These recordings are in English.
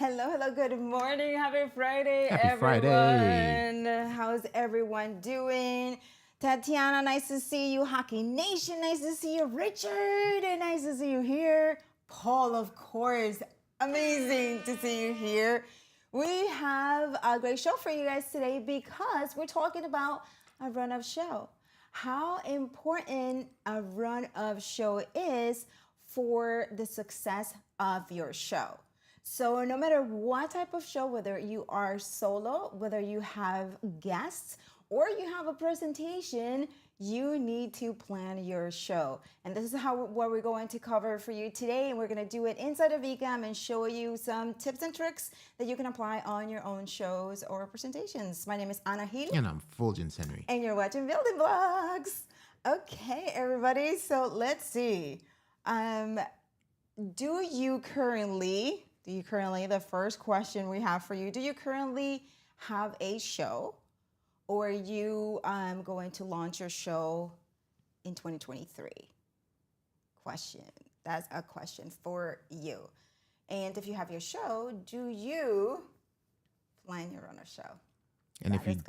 Hello, good morning. Happy Friday, Happy everyone. Friday. How's everyone doing? Tatiana, nice to see you. Hockey Nation, nice to see you. Richard, nice to see you here. Paul, of course, amazing to see you here. We have a great show for you guys today because we're talking about a run of show. How important a run of show is for the success of your show. So no matter what type of show, whether you are solo, whether you have guests, or you have a presentation, you need to plan your show. And this is what we're going to cover for you today. And we're going to do it inside of Ecamm and show you some tips and tricks that you can apply on your own shows or presentations. My name is Anna Hill. And I'm Fuljens Henry. And you're watching BuildingBlocks. Okay, everybody. So let's see. Do you currently, the first question we have for you, do you currently have a show, or are you going to launch your show in 2023? Question. That's a question for you. And if you have your show, do you plan your own show? And if you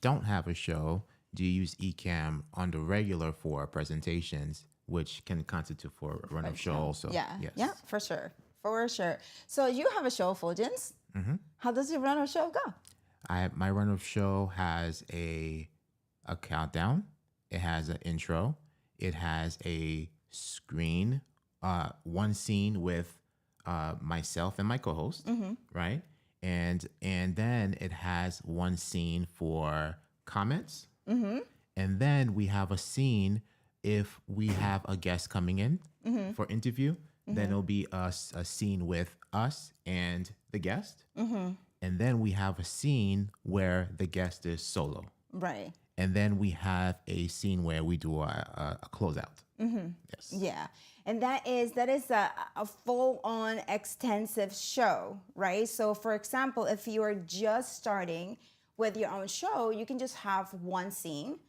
don't have a show, do you use Ecamm on the regular for presentations, which can constitute for a run of show also? Yeah, yes. Yeah, for sure. So you have a show, Fuljens. Mm-hmm. How does your run of show go? My run of show has a countdown. It has an intro. It has a screen, one scene with myself and my co-host, right? And then it has one scene for comments. Mm-hmm. And then we have a scene if we have a guest coming in for interview. Then it'll be a scene with us and the guest. And then we have a scene where the guest is solo. Right. And then we have a scene where we do a closeout. Yes. Yeah. And that is a full-on extensive show, right? So for example, if you are just starting with your own show, you can just have one scene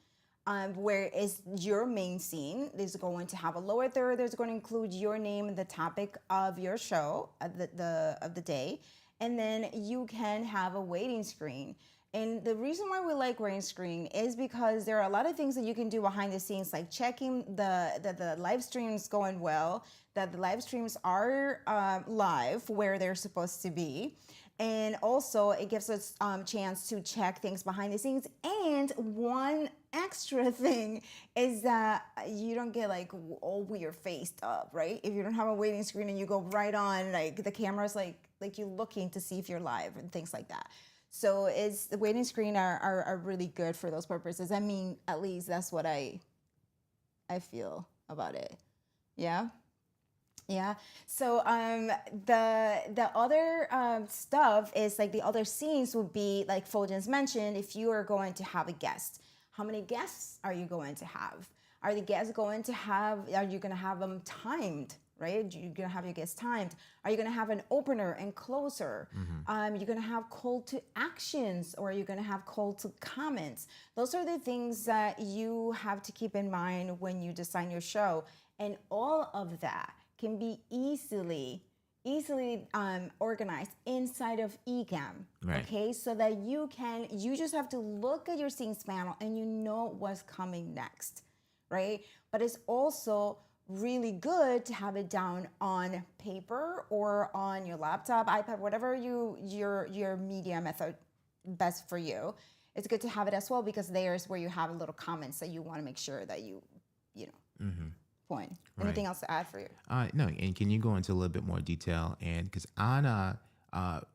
where is your main scene. There's going to have a lower third. There's going to include your name and the topic of your show of the day. And then you can have a waiting screen. And the reason why we like waiting screen is because there are a lot of things that you can do behind the scenes, like checking the live streams going well, that the live streams are live where they're supposed to be. And also it gives us chance to check things behind the scenes. And one extra thing is that you don't get like all weird faced up, right? If you don't have a waiting screen and you go right on, like the camera's like you looking to see if you're live and things like that. So the waiting screen are really good for those purposes. I mean, at least that's what I feel about it. Yeah. Yeah. So the other stuff is like the other scenes would be like Fuljens mentioned, if you are going to have a guest. How many guests are you going to have? Are you going to have them timed? Right? You're going to have your guests timed. Are you going to have an opener and closer? You're going to have call to actions, or you're going to have call to comments. Those are the things that you have to keep in mind when you design your show. And all of that can be easily organized inside of Ecamm. Right. Okay, so that you just have to look at your scenes panel and you know what's coming next, right? But it's also really good to have it down on paper or on your laptop, iPad, whatever your media method best for you. It's good to have it as well, because there's where you have little comments that you want to make sure that you point. Anything else to add for you? No, and can you go into a little bit more detail? And because Anna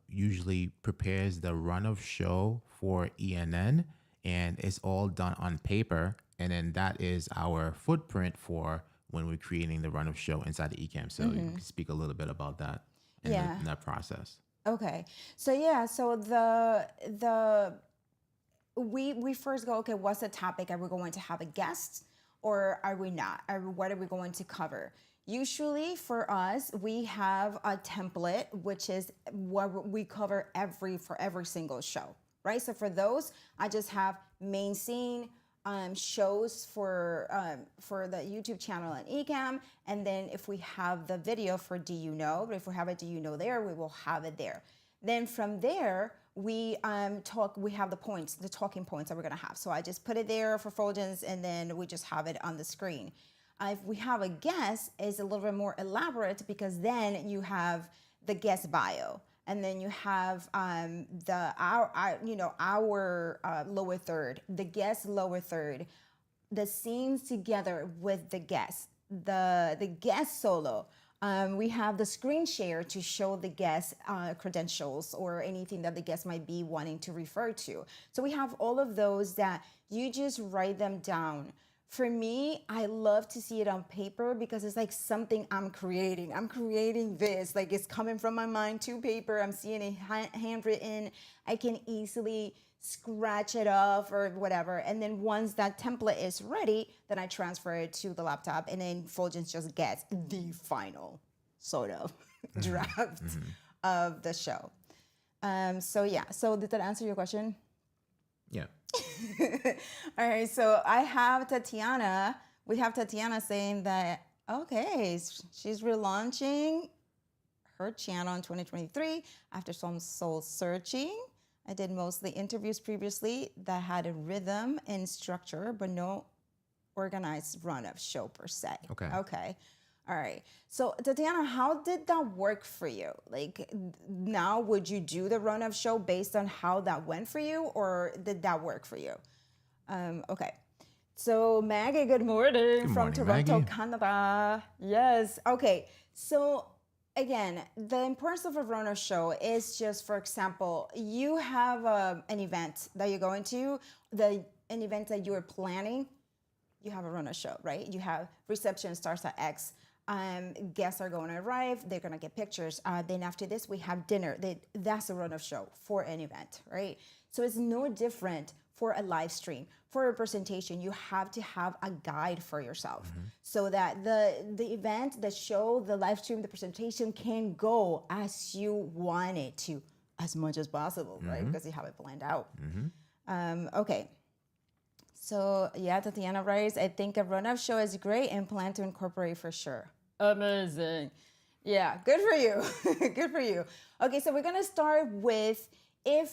usually prepares the run of show for ENN, and it's all done on paper, and then that is our footprint for when we're creating the run of show inside the Ecamm. So you can speak a little bit about that and that process. Okay. So we first go, okay, what's the topic? Are we going to have a guest or are we not? What are we going to cover? Usually for us, we have a template, which is what we cover for every single show, right? So for those, I just have main scene, shows for the YouTube channel and Ecamm, and then if we have the video for Do You Know, but if we have a Do You Know there, we will have it there. Then from there, we have the talking points that we're gonna have. So I just put it there for Fuljens, and then we just have it on the screen. If we have a guest, it's a little bit more elaborate because then you have the guest bio, and then you have our lower third, the guest lower third, the scenes together with the guest, the guest solo. We have the screen share to show the guest credentials or anything that the guest might be wanting to refer to. So we have all of those that you just write them down. For me, I love to see it on paper because it's like something I'm creating. I'm creating this, like it's coming from my mind to paper. I'm seeing it handwritten. I can easily scratch it off or whatever. And then once that template is ready, then I transfer it to the laptop, and then Fulgence just gets the final sort of draft of the show. So yeah, so did that answer your question? Yeah. All right, so I have Tatiana. We have Tatiana saying that, okay, she's relaunching her channel in 2023 after some soul searching. I did mostly interviews previously that had a rhythm and structure, but no organized run of show per se. Okay. All right. So Tatiana, how did that work for you? Like now, would you do the run of show based on how that went for you, or did that work for you? Okay. So Maggie, good morning from Toronto, Maggie. Canada. Yes. Okay. So again, the importance of a runner show is just, for example, you have an event that you're going to, an event that you're planning, you have a runner show, right? You have reception starts at X. Guests are going to arrive. They're going to get pictures. Then after this, we have dinner. That's a run of show for an event, right? So it's no different for a live stream. For a presentation, you have to have a guide for yourself so that the event, the show, the live stream, the presentation can go as you want it to, as much as possible, right? Because you have it planned out. Okay. So yeah, Tatiana writes, I think a run-up show is great and plan to incorporate for sure. Amazing. Yeah, good for you. Good for you. Okay, so we're gonna start with, we're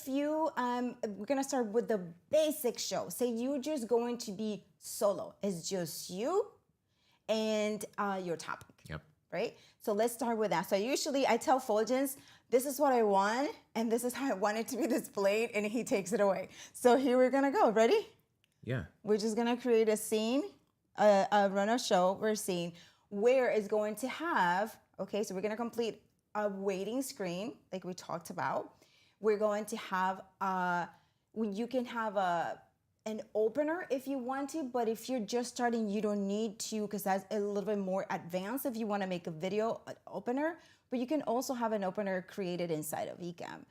gonna start with the basic show. Say you're just going to be solo. It's just you and your topic. Yep. Right? So let's start with that. So usually I tell Fulgence, this is what I want, and this is how I want it to be displayed, and he takes it away. So here we're gonna go. Ready? Yeah. We're just gonna create a scene, a run-up show. We're seeing where it's going to have, okay, so we're gonna complete a waiting screen like we talked about. We're going to have, you can have an opener if you want to, but if you're just starting, you don't need to, because that's a little bit more advanced if you want to make a video opener, but you can also have an opener created inside of Ecamm.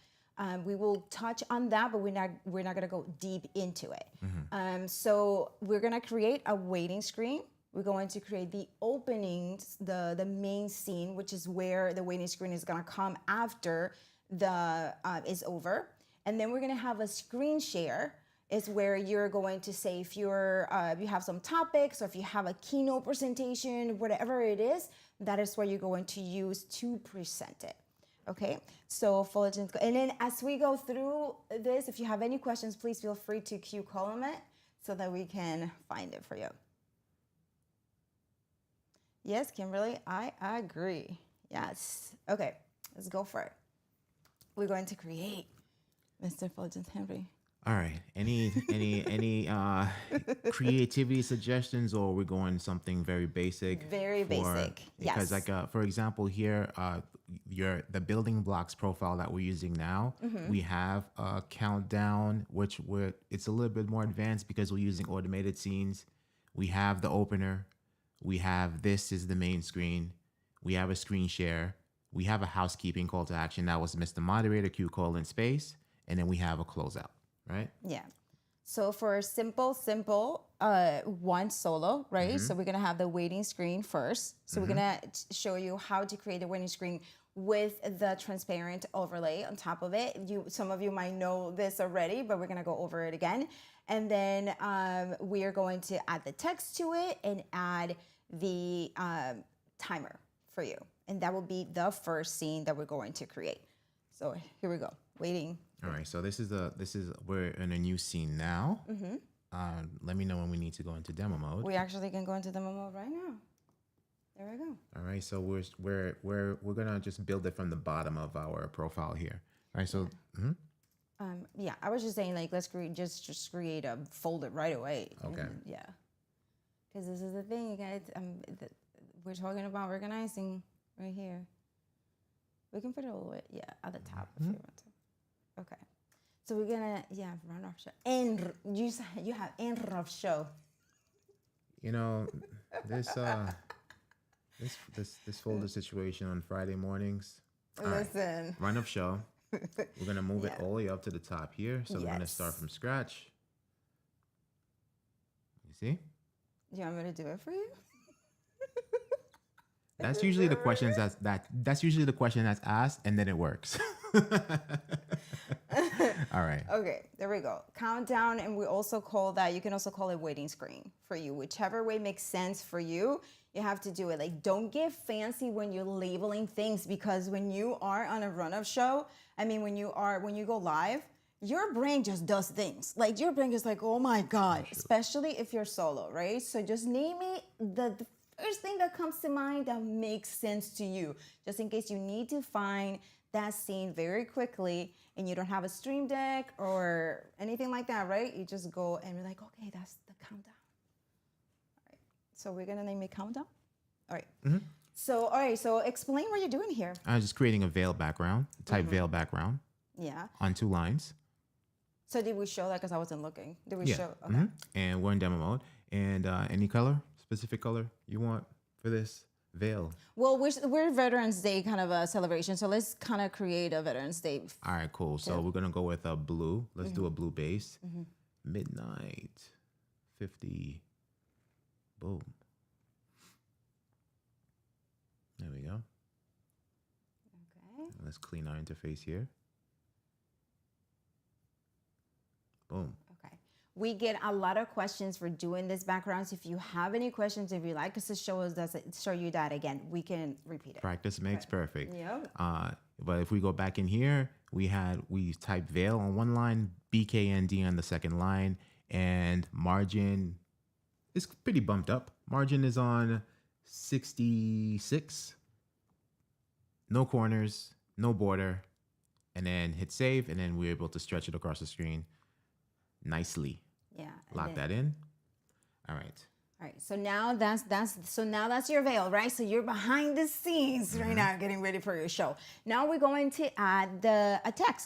We will touch on that, but we're not gonna go deep into it. So we're gonna create a waiting screen. We're going to create the openings, the main scene, which is where the waiting screen is gonna come after the is over. And then we're gonna have a screen share, is where you're going to say if you're you have some topics, or if you have a keynote presentation, whatever it is, that is what you're going to use to present it. Okay, so Fulgence, and then as we go through this, if you have any questions, please feel free to column it so that we can find it for you. Yes, Kimberly, I agree. Yes. Okay, let's go for it. We're going to create Mr. Fulgence Henry. All right. Any creativity suggestions, or we're going something very basic? Very basic. Because yes. like for example here, the building blocks profile that we're using now, we have a countdown, which it's a little bit more advanced because we're using automated scenes. We have the opener. We have this is the main screen. We have a screen share. We have a housekeeping call to action. That was Mr. Moderator, Q colon space, and then we have a closeout. Right? Yeah. So for simple, one solo, right? So we're gonna have the waiting screen first. So we're gonna show you how to create a waiting screen with the transparent overlay on top of it. Some of you might know this already, but we're gonna go over it again. And then we are going to add the text to it and add the timer for you. And that will be the first scene that we're going to create. So here we go. Waiting. All right. So we're in a new scene now. Let me know when we need to go into demo mode. We actually can go into demo mode right now. There we go. All right. So we're gonna just build it from the bottom of our profile here. All right. So. Yeah, I was just saying, like, let's just create a folder right away. Okay. Yeah. Because this is the thing, you guys. We're talking about organizing right here. We can put it all the way, at the top if you want to. Okay. So we're gonna, run off show. And you have end of show. You know, this folder situation on Friday mornings. Listen. Right. Run of show. We're gonna move it all the way up to the top here. So we're gonna start from scratch. You see? Do you want me to do it for you? That's usually the questions that's usually the question that's asked, and then it works. All right. Okay, there we go. Countdown, and we also call that, you can also call it waiting screen for you. Whichever way makes sense for you, you have to do it. Like, don't get fancy when you're labeling things, because when you are on a run-of show, when you go live, your brain just does things. Like, your brain is like, oh my God, especially if you're solo, right? So just name it the first thing that comes to mind that makes sense to you, just in case you need to find that scene very quickly and you don't have a stream deck or anything like that, right? You just go and be like, okay, that's the countdown. All right. So we're gonna name it countdown. All right. So explain what you're doing here. I'm just creating a veil background, type veil background. Yeah. On 2 lines. So did we show that? Because I wasn't looking. Did we show? Okay. And we're in demo mode. And any color, specific color you want for this veil? Well, we're Veterans Day kind of a celebration, so let's kind of create a Veterans Day. All right, cool. So we're gonna go with a blue. Let's do a blue base. Midnight 50. Boom. There we go. Okay. Let's clean our interface here. Boom. Okay. We get a lot of questions for doing this backgrounds. If you have any questions, if you like us to show you that again, we can repeat it. Practice makes perfect. Yep. But if we go back in here, we typed veil on 1 line, BKND on the 2nd line, and margin is pretty bumped up. Margin is on 66. No corners, no border, and then hit save, and then we're able to stretch it across the screen nicely. Yeah. Lock that in. All right. All right. So now that's your veil, right? So you're behind the scenes right now, getting ready for your show. Now we're going to add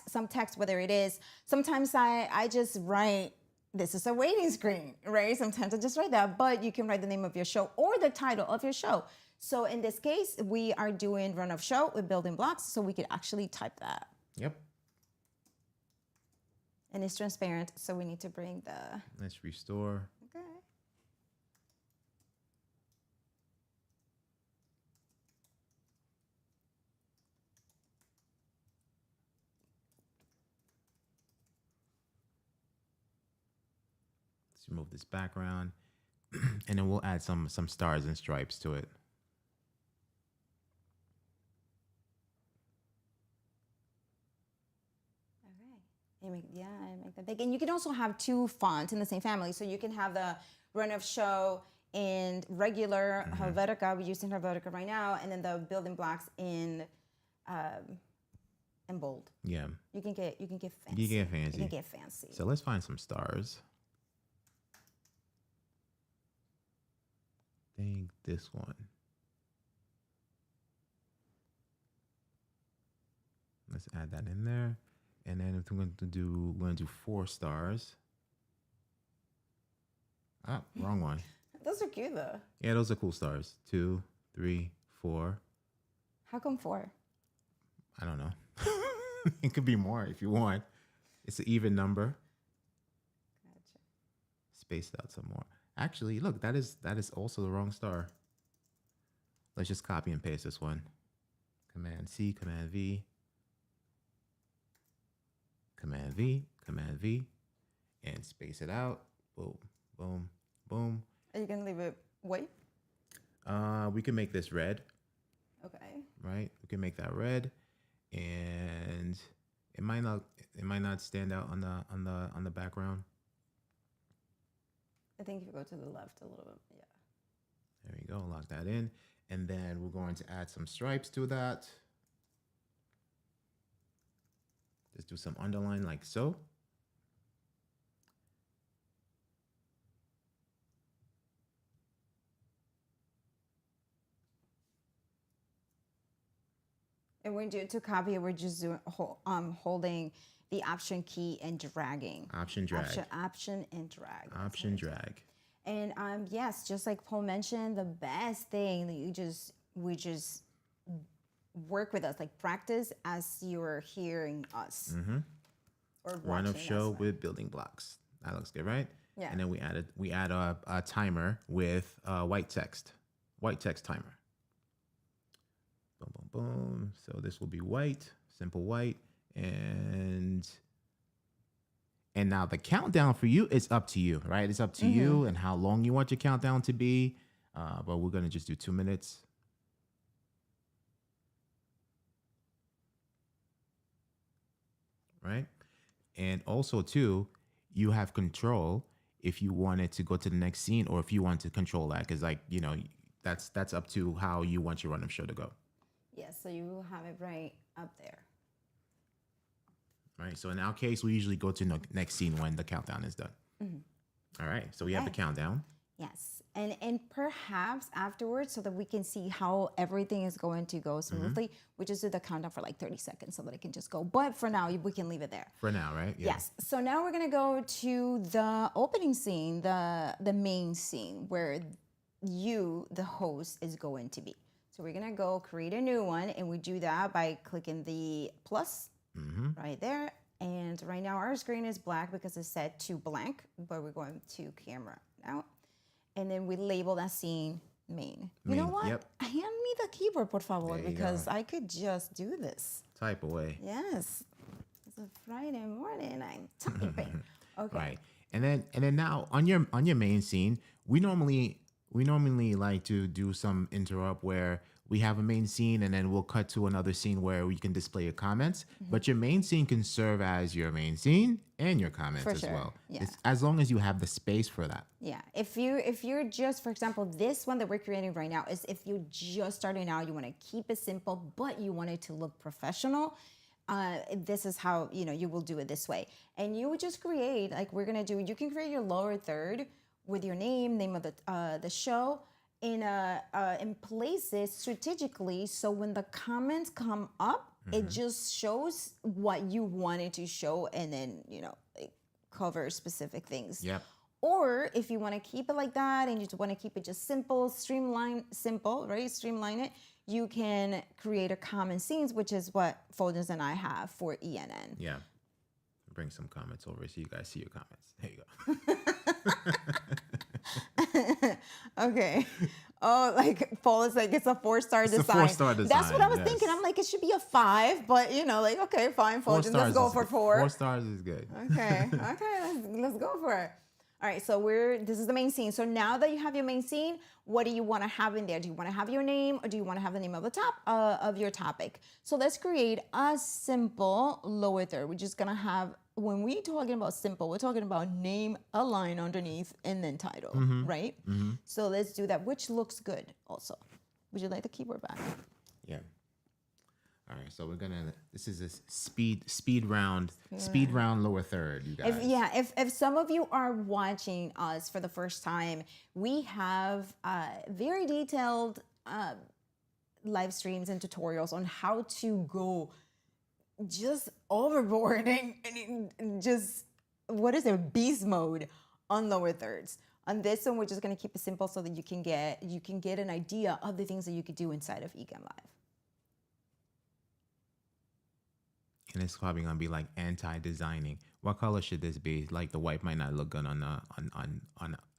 some text, whether it is, sometimes I just write, this is a waiting screen, right? Sometimes I just write that, but you can write the name of your show or the title of your show. So in this case, we are doing run of show with building blocks, so we could actually type that. Yep. And it's transparent, so we need to bring the... Let's restore. Okay. Let's remove this background, and then we'll add some stars and stripes to it. I make that big. And you can also have 2 fonts in the same family. So you can have the run of show in regular Helvetica. We're using Helvetica right now, and then the building blocks in bold. Yeah. You can get fancy. You can get fancy. You can get fancy. So let's find some stars. I think this one. Let's add that in there. And then we're going to do 4 stars. Ah, wrong one. Those are cute though. Yeah, those are cool stars. 2, 3, 4. How come 4? I don't know. It could be more if you want. It's an even number. Gotcha. Space it out some more. Actually, look, that is also the wrong star. Let's just copy and paste this one. Command C, Command V. Command V, Command V, and space it out. Boom, boom, boom. Are you gonna leave it white? We can make this red. Okay. Right? We can make that red. And It might not stand out on the background. I think if you go to the left a little bit, yeah. There we go. Lock that in. And then we're going to add some stripes to that. Just do some underline like so. And when you to copy it, we're just doing, holding the Option key and dragging. Option drag. Option and drag. Option drag. And yes, just like Paul mentioned, the best thing that we just work with us, like practice as you're hearing us. Or Run of watching show us. with building blocks. That looks good, right? Yeah. And then we add a timer with white text timer. Boom, boom, boom. So this will be white, simple white, and now the countdown for you is up to you, right? It's up to you and how long you want your countdown to be. But we're gonna just do 2 minutes. Right? And also too, you have control if you wanted to go to the next scene or if you want to control that. Cause like, you know, that's up to how you want your run of show to go. Yes, so you will have it right up there. Right. So in our case, we usually go to the next scene when the countdown is done. All right. So we have the countdown. Yes, and perhaps afterwards, so that we can see how everything is going to go smoothly, we just do the countdown for like 30 seconds so that it can just go. But for now, we can leave it there. For now, right? Yeah. Yes. So now we're gonna go to the opening scene, the main scene where you, the host, is going to be. So we're gonna go create a new one, and we do that by clicking the plus right there. And right now our screen is black because it's set to blank, but we're going to camera now. And then we label that scene main. You know what? Yep. Hand me the keyboard, por favor, There you because go. I could just do this. Type away. Yes. It's a Friday morning. I'm typing. Okay. Right. And then now on your main scene, we normally like to do some interrupt where we have a main scene and then we'll cut to another scene where we can display your comments. But your main scene can serve as your main scene and your comments For as sure. well. Yeah. It's, as long as you have the space for that. Yeah. If you're just, for example, this one that we're creating right now is if you're just starting out, you want to keep it simple, but you want it to look professional. This is how, you will do it this way. And you would just create, like we're going to do, you can create your lower third with your name of the show in places strategically. So when the comments come up, it just shows what you wanted to show, and then, it covers specific things. Yep. Or if you want to keep it like that and you just want to keep it just simple, streamline it, you can create a common scenes, which is what Fuljens and I have for ENN. Yeah. Bring some comments over so you guys see your comments. There you go. Okay. Oh, like Paul is like, it's a 4-star design. It's a 4-star That's design, what I was yes. thinking. I'm like, it should be a 5, but like, okay, fine, Fuljens, let's go for 4. 4 stars is good. Okay, let's go for it. All right, so this is the main scene. So now that you have your main scene, what do you want to have in there? Do you want to have your name, or do you want to have the name of the top of your topic? So let's create a simple lower third. We're just gonna have, when we're talking about simple, we're talking about name, a line underneath, and then title, right? So let's do that, which looks good also. Would you like the keyboard back? Yeah. All right, so this is a speed round lower third, you guys. If some of you are watching us for the first time, we have very detailed live streams and tutorials on how to go just overboard and just, beast mode on lower thirds. On this one, we're just gonna keep it simple so that you can get an idea of the things that you could do inside of Ecamm Live. And it's probably gonna be like anti-designing. What color should this be? Like the white might not look good on. I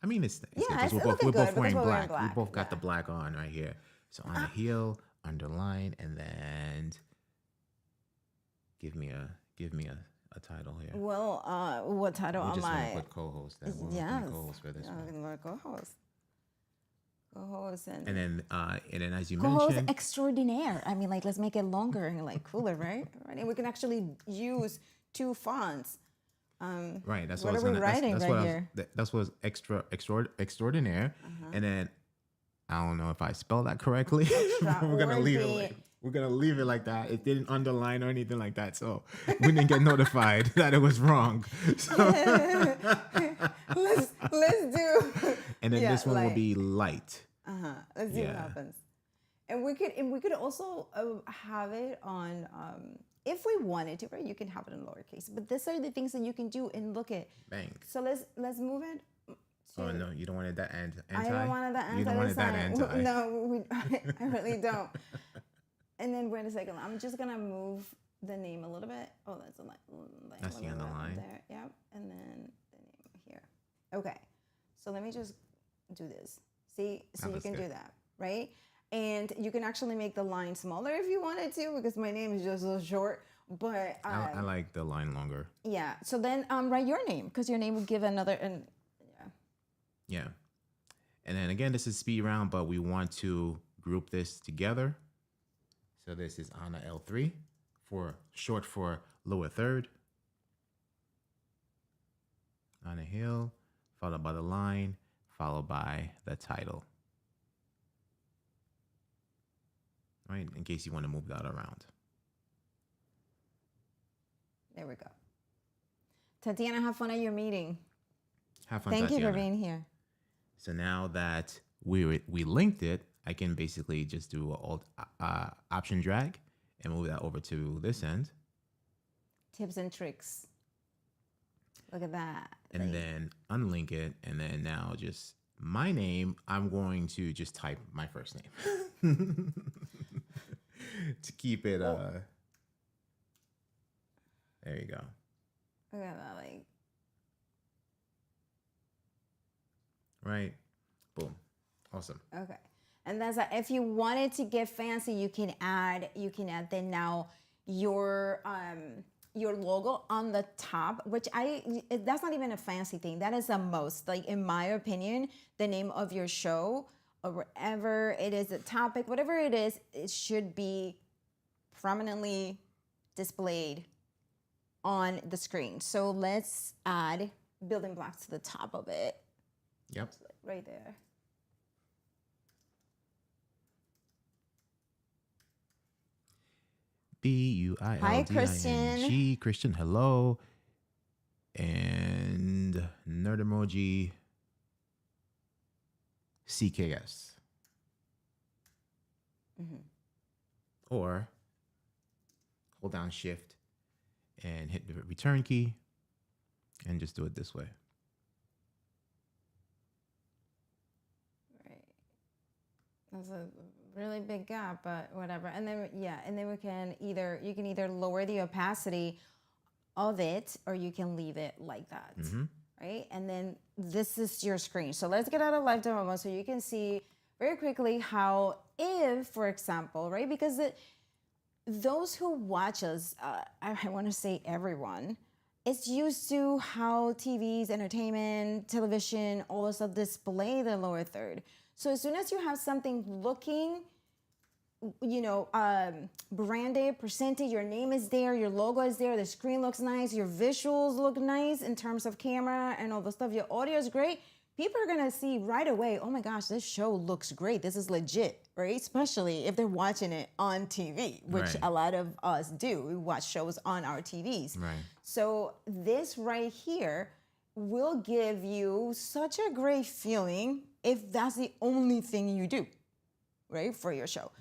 mean, it's good, 'cause we're both wearing black. We both got the black on right here. So on the heel, underline, and then give me a title here. Well, what title We am just want I? to put co-host. That we're Yes. co-host for this one. Co-host. Co-host and then as you co-host mentioned, extraordinaire. I mean, like, let's make it longer and like cooler, right? Right. And we can actually use 2 fonts. right. That's What what I was are we gonna. writing That's right what I was. here? That's what extraordinaire. And then I don't know if I spelled that correctly. we're gonna leave it. We're gonna leave it like that. It didn't underline or anything like that, so we didn't get notified that it was wrong. So, let's do. and then Yeah, this one will like, be light. let's see what Yeah. happens. And we could also have it on if we wanted to, right? You can have it in lowercase. But these are the things that you can do and look at. Bank. So let's move it. Oh no, you don't want it that anti. I don't want it that anti. You don't want it that anti. No, I really don't. And then wait a second. I'm just gonna move the name a little bit. Oh, that's a line. That's the underline. There. Yep. And then the name here. Okay. So let me just do this. See, so you can do that, right? And you can actually make the line smaller if you wanted to, because my name is just so short. But I like the line longer. yeah. So then write your name, because your name will give another. And yeah. And then again, this is speed round, but we want to group this together. So this is Anna L3 for short for lower third. Anna Hill, followed by the line, followed by the title. Right, in case you want to move that around. there we go. Tatiana, have fun at your meeting. Have fun, Thank Tatiana. you for being here. So now that we linked it, I can basically just do Alt Option drag and move that over to this end. Tips and tricks. Look at that. And then unlink it. And then now just my name, I'm going to just type my first name. To keep it, there you go. Look at that, like. Right. Boom. Awesome. Okay. And that's if you wanted to get fancy, you can add then now your logo on the top, which that's not even a fancy thing. That is the most, like, in my opinion, the name of your show or whatever it is, the topic, whatever it is, it should be prominently displayed on the screen. So let's add building blocks to the top of it. Yep. Right there. BUILDING. Hi, Christian. Christian, hello. And nerd emoji CKS. Or hold down shift and hit the return key and just do it this way. Right. That's a really big gap, but whatever. And then we can you can either lower the opacity of it or you can leave it like that. Right? And then this is your screen. So let's get out of live demo mode so you can see very quickly how, if, for example, right? Because those who watch us, I want to say everyone, is used to how TVs, entertainment, television, all this stuff display the lower third. So as soon as you have something looking, branded, presented, your name is there, your logo is there, the screen looks nice, your visuals look nice in terms of camera and all the stuff, your audio is great, people are gonna see right away, oh my gosh, this show looks great, this is legit, right? Especially if they're watching it on TV, which a lot of us do. We watch shows on our TVs. Right. So this right here will give you such a great feeling if that's the only thing you do, right, for your show.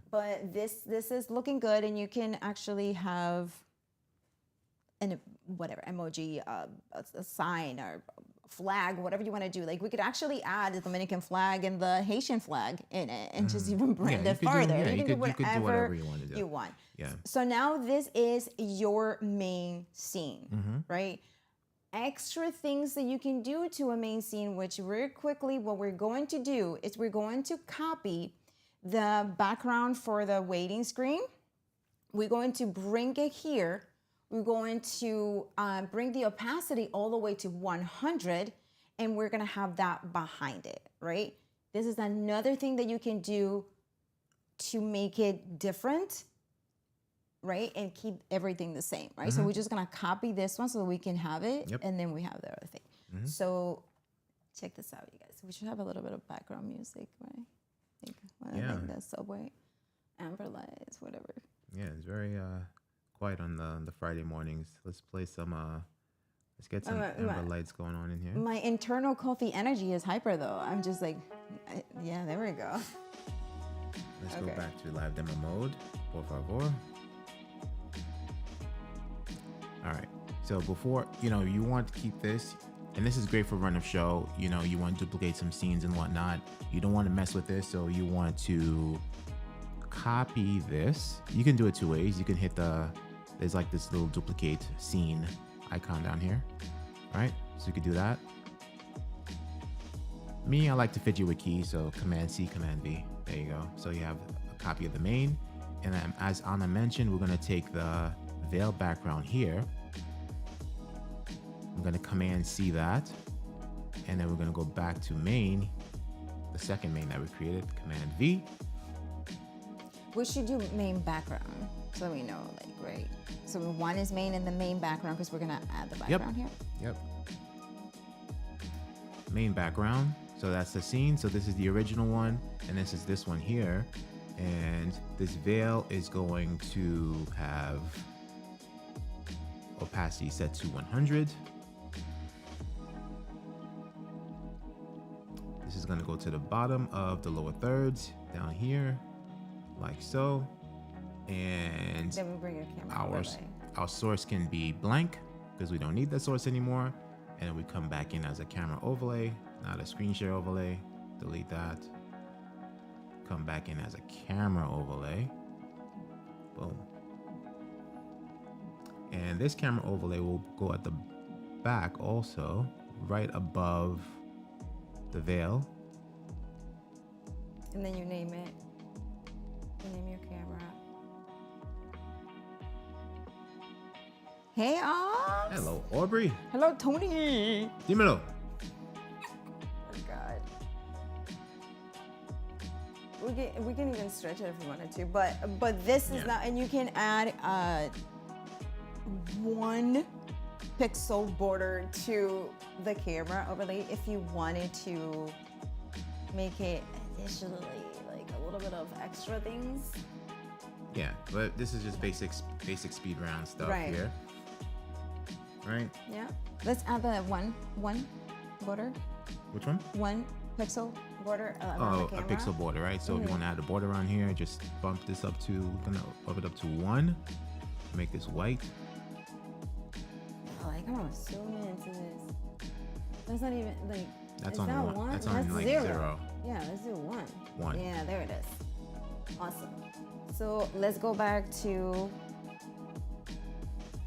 But this is looking good, and you can actually have whatever emoji, a sign or flag, whatever you want to do. Like, we could actually add the Dominican flag and the Haitian flag in it, and just even brand it further. You can do whatever you want to do. Yeah. So now this is your main scene, right? Extra things that you can do to a main scene, which very quickly, what we're going to do is we're going to copy the background for the waiting screen. We're going to bring it here. We're going to bring the opacity all the way to 100, and we're going to have that behind it, right? This is another thing that you can do to make it different, right? And keep everything the same, right? So we're just gonna copy this one so we can have it, and then we have the other thing. So check this out, you guys. We should have a little bit of background music, right? I think the subway, amber lights, whatever. Yeah, it's very quiet on the Friday mornings. Let's play some. Let's get some amber lights going on in here. My internal coffee energy is hyper though. I'm just like, yeah, there we go. Let's go back to live demo mode, por favor. All right. So before, you want to keep this, and this is great for run of show. You want to duplicate some scenes and whatnot. You don't want to mess with this, so you want to copy this. You can do it two ways. You can hit there's like this little duplicate scene icon down here, right? So you could do that. Me, I like to fidget with keys, so Command C, Command V. There you go. So you have a copy of the main, and then as Anna mentioned, we're gonna take the veil background here. I'm gonna Command C that, and then we're gonna go back to main, the second main that we created, Command V. We should do main background so we know, like, right? So one is main and the main background because we're gonna add the background here. Yep. Main background. So that's the scene. So this is the original one, and this is this one here. And this veil is going to have opacity set to 100. This is going to go to the bottom of the lower thirds down here, like so. And then we bring your camera our source can be blank because we don't need the source anymore. And we come back in as a camera overlay, not a screen share overlay. Delete that. Come back in as a camera overlay. Boom. And this camera overlay will go at the back also, right above the veil. And then you name it. You name your camera. Hey, Ox. Hello, Aubrey. Hello, Tony. Dímelo. Oh, God. We can even stretch it if we wanted to, but this is not, and you can add 1 pixel border to the camera overlay if you wanted to make it additionally like a little bit of extra things. Yeah, but this is just basic speed round stuff here. Right? Yeah. Let's add the one border. Which one? 1 pixel border around the camera. A pixel border, right? So if you want to add a border on here, just bump this up to, we're gonna bump it up to 1. Make this white. Oh, like I'm gonna zoom into this. That's not even like. That's is on that one. one? That's on That's like 0. Yeah, let's do 1. 1. Yeah, there it is. Awesome. So let's go back to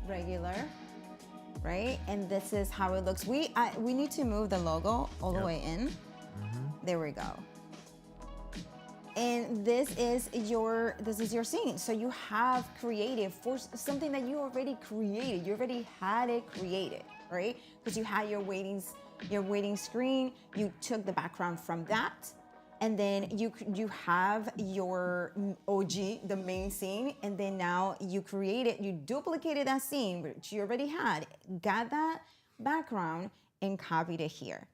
regular, right? And this is how it looks. We need to move the logo all the way in. There we go. And this is your scene. So you have created for something that you already created. You already had it created, right? Because you had your waiting screen. You took the background from that. And then you have your OG, the main scene, and then now you duplicated that scene, which you already had, got that background, and copied it here.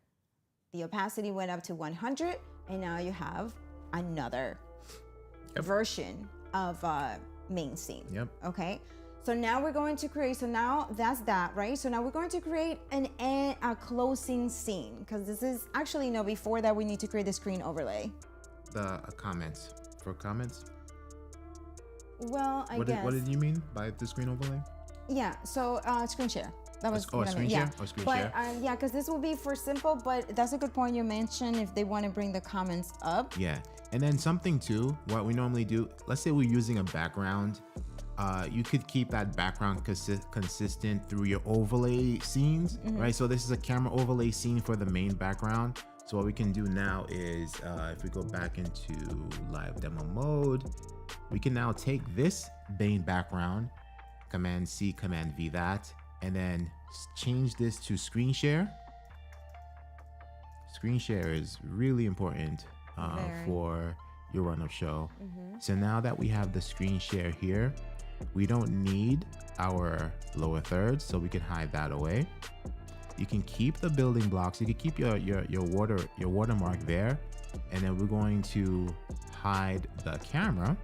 The opacity went up to 100, and now you have another version of main scene. Yep. Okay. So now we're going to create, so now that's that, right? So now we're going to create a closing scene, because this is actually, no, before that we need to create the screen overlay. The comments. For comments? Well, I guess. What did you mean by the screen overlay? Yeah, so screen share. That was screen share? Or screen share? Yeah, because this will be for simple, but that's a good point you mentioned if they want to bring the comments up. Yeah, and then something too, what we normally do, let's say we're using a background, you could keep that background consistent through your overlay scenes, right? So this is a camera overlay scene for the main background. So what we can do now is, if we go back into live demo mode, we can now take this main background, Command C, Command V that, and then change this to screen share. screen share is really important Very. for your run of show. So now that we have the screen share here, we don't need our lower thirds, so we can hide that away. You can keep the building blocks. You can keep your watermark there, and then we're going to hide the camera,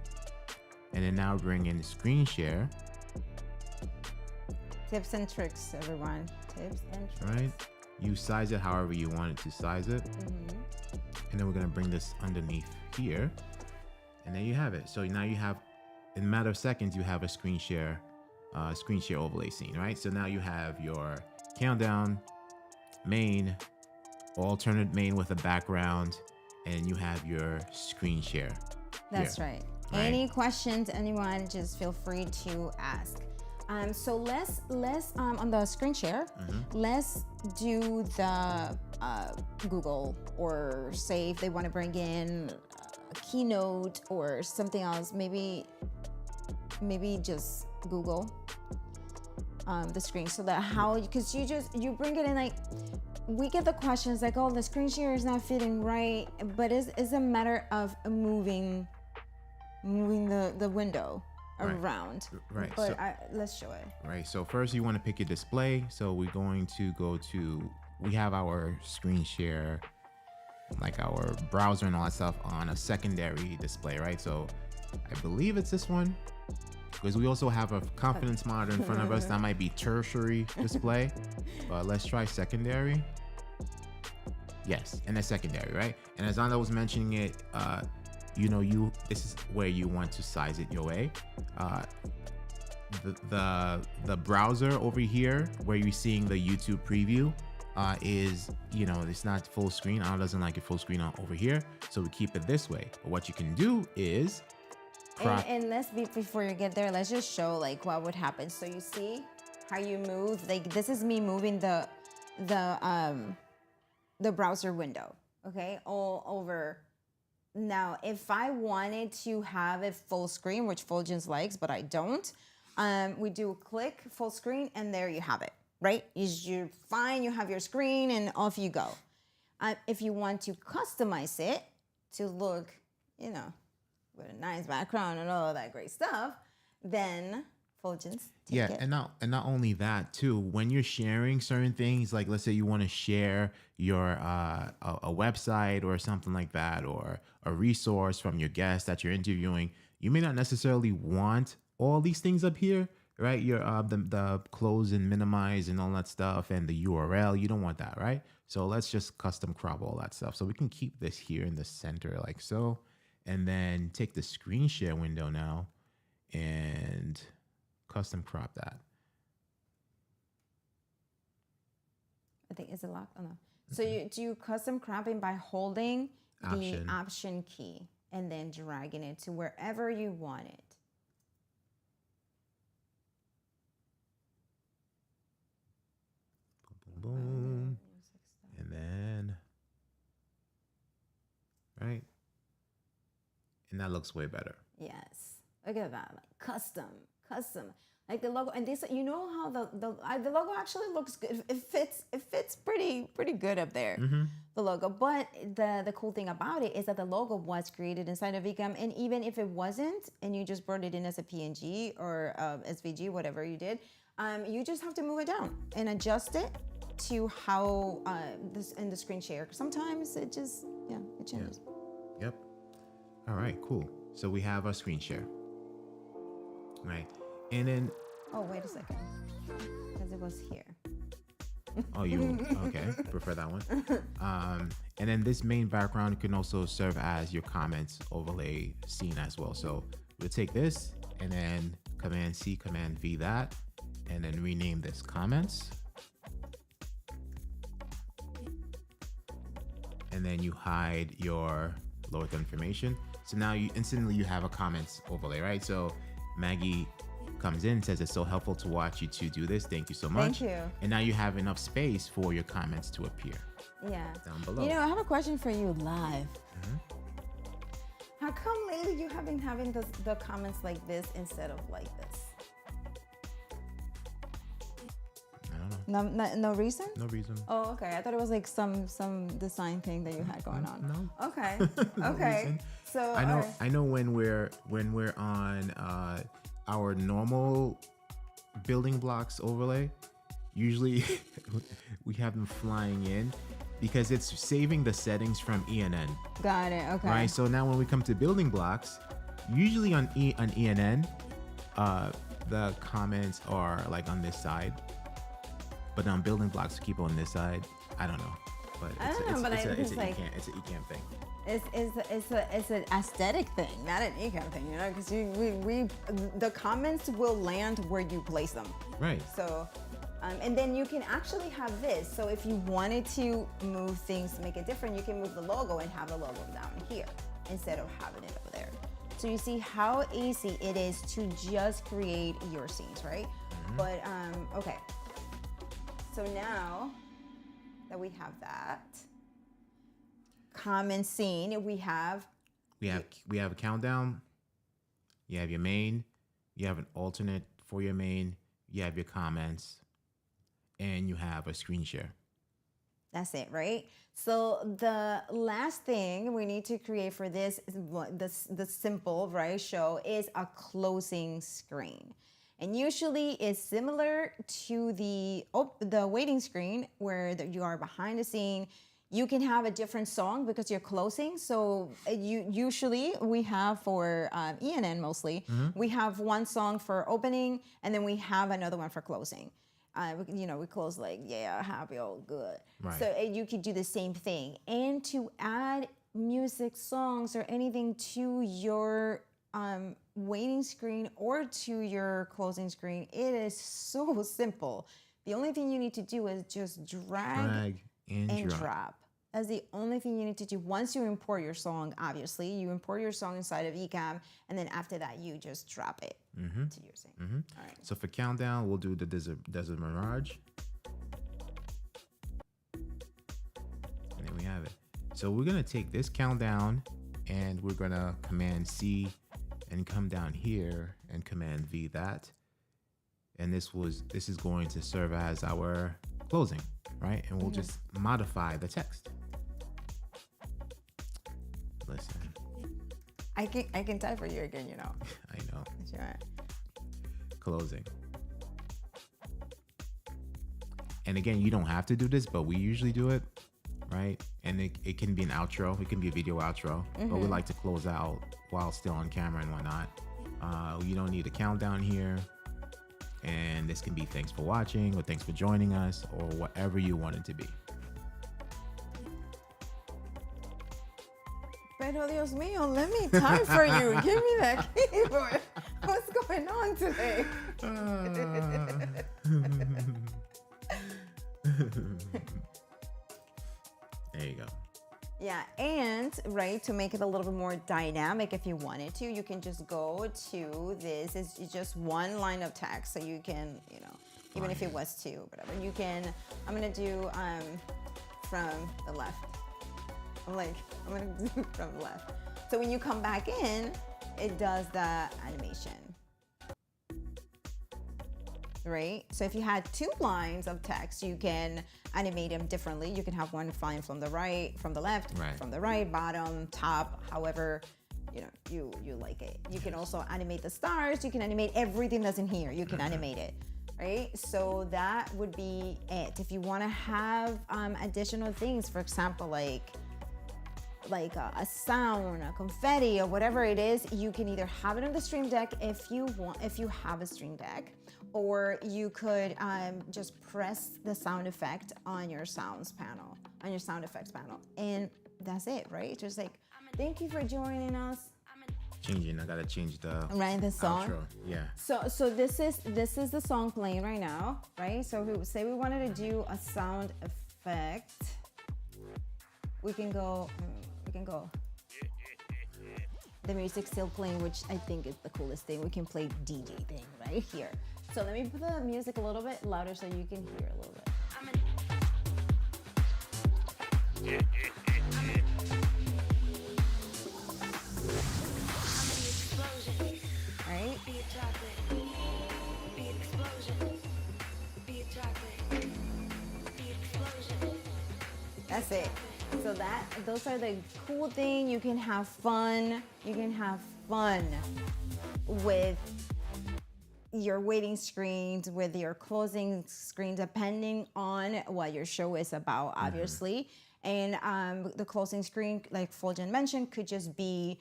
and then now bring in screen share. Tips and tricks, everyone. Tips and tricks. Right? You size it however you want it to size it, and then we're gonna bring this underneath here, and there you have it. So now you have, in a matter of seconds, you have a screen share overlay scene, right? So now you have your countdown, main, alternate main with a background, and you have your screen share. That's here, right. Any questions, anyone, just feel free to ask. So let's on the screen share, let's do the Google, or say if they want to bring in a keynote or something else, maybe just Google the screen, so that how, because you bring it in, like we get the questions like, oh, the screen share is not fitting right, but it's a matter of moving the window around. Right. But So, let's show it. right. So first you want to pick your display. So we're going to go to, we have our screen share, like our browser and all that stuff, on a secondary display, right? So I believe it's this one, because we also have a confidence monitor in front of us. That might be tertiary display, but let's try secondary. Yes, and that's secondary, right? And as Anna was mentioning it, this is where you want to size it your way. The browser over here where you're seeing the YouTube preview is, it's not full screen. Anna doesn't like it full screen over here, so we keep it this way. But what you can do is crop. And before you get there, let's just show like what would happen. So you see how you move, like this is me moving the browser window, okay, all over. Now, if I wanted to have it full screen, which Fuljens likes, but I don't, we do click full screen, and there you have it, right? You're fine, you have your screen, and off you go. If you want to customize it to look, with a nice background and all of that great stuff, then Fuljens take it. And not only that too, when you're sharing certain things, like let's say you want to share your a website or something like that, or a resource from your guest that you're interviewing, you may not necessarily want all these things up here, right? Your the close and minimize and all that stuff, and the URL, you don't want that, right? So let's just custom crop all that stuff. So we can keep this here in the center like so, and then take the screen share window now and custom crop that. I think, is it locked? Oh no. So you do custom cropping by holding the option key and then dragging it to wherever you want it. Boom, boom. And then, right? And that looks way better. Yes. Look at that. Like custom. Like the logo, and this, how the logo actually looks good. It fits pretty good up there. The logo. But the cool thing about it is that the logo was created inside of Ecamm, and even if it wasn't, and you just brought it in as a PNG or SVG, whatever you did, you just have to move it down and adjust it to how this in the screen share. Sometimes it just it changes. Yeah. Yep. All right. Cool. So we have our screen share. Right. And then, oh, wait a second, because it was here. Oh, you okay? Prefer that one. And then this main background can also serve as your comments overlay scene as well. So we'll take this and then Command C, Command V that, and then rename this comments. And then you hide your lower third information. So now you instantly have a comments overlay, right? So Maggie comes in, says it's so helpful to watch you two do this. Thank you so much. Thank you. And now you have enough space for your comments to appear. Yeah. Down below. I have a question for you live. How come lately you have been having the comments like this instead of like this? I don't know. No reason? No reason. Oh, okay. I thought it was like some design thing that you had going on. No. Okay. No Okay. reason. So I know. alright. I know when we're on our normal building blocks overlay, usually we have them flying in because it's saving the settings from ENN. Got it. Okay. Right. So now when we come to building blocks, usually on ENN, the comments are like on this side, but on building blocks keep on this side. I don't know, but it's an Ecamm thing. It's an aesthetic thing, not an Ecamm thing, you know, because we the comments will land where you place them. Right. So, and then you can actually have this. So if you wanted to move things to make it different, you can move the logo and have the logo down here instead of having it over there. So you see how easy it is to just create your scenes, right? Mm-hmm. But okay. So now that we have that common scene, we have a countdown. You have your main. You have an alternate for your main. You have your comments, and you have a screen share. That's it, right? So the last thing we need to create for this the simple, right, show is a closing screen. And usually it's similar to the waiting screen where you are behind the scene. You can have a different song because you're closing. So usually we have for ENN mostly, we have one song for opening and then we have another one for closing. We close like, yeah, happy, all good. Right. So you could do the same thing. And to add music, songs, or anything to your waiting screen or to your closing screen, it is so simple. The only thing you need to do is just drag and drop. That's the only thing you need to do. Once you import your song, obviously, you import your song inside of Ecamm, and then after that, you just drop it to your scene. All right. So for countdown, we'll do the Desert Mirage. And then we have it. So we're going to take this countdown, and we're going to Command C and come down here and Command V that. And this is going to serve as our closing, right? And we'll just modify the text. Listen. I can type for you again, you know. I know. Sure. Closing. And again, you don't have to do this, but we usually do it, right? And it can be an outro. It can be a video outro, but we like to close out while still on camera and whatnot. You don't need a countdown here. And this can be thanks for watching or thanks for joining us or whatever you want it to be. Pero Dios mío, let me type for you. Give me that keyboard. What's going on today? There you go. Yeah, and right, to make it a little bit more dynamic, if you wanted to, you can just go to this. It's just one line of text, so you can, even if it was two, whatever. You can. I'm gonna do from the left. I'm gonna do from the left. So when you come back in, it does the animation. Right? So if you had two lines of text, you can animate them differently. You can have one flying from the right, from the left, from the right, bottom, top, however, you like it. You can also animate the stars. You can animate everything that's in here. You can animate it, right? So that would be it. If you want to have additional things, for example, like a sound, a confetti, or whatever it is, you can either have it on the Stream Deck if you have a Stream Deck, or you could just press the sound effect on your sound effects panel, and that's it, right? Just like, thank you for joining us. I gotta change the song. Outro. Yeah. So this is the song playing right now, right? So if we say we wanted to do a sound effect, we can go. The music's still playing, which I think is the coolest thing. We can play DJ thing right here. So let me put the music a little bit louder so you can hear a little bit. Right? That's it. So those are the cool thing. You can have fun. You can have fun with your waiting screens, with your closing screen, depending on what your show is about, obviously. And the closing screen, like Fulgen mentioned, could just be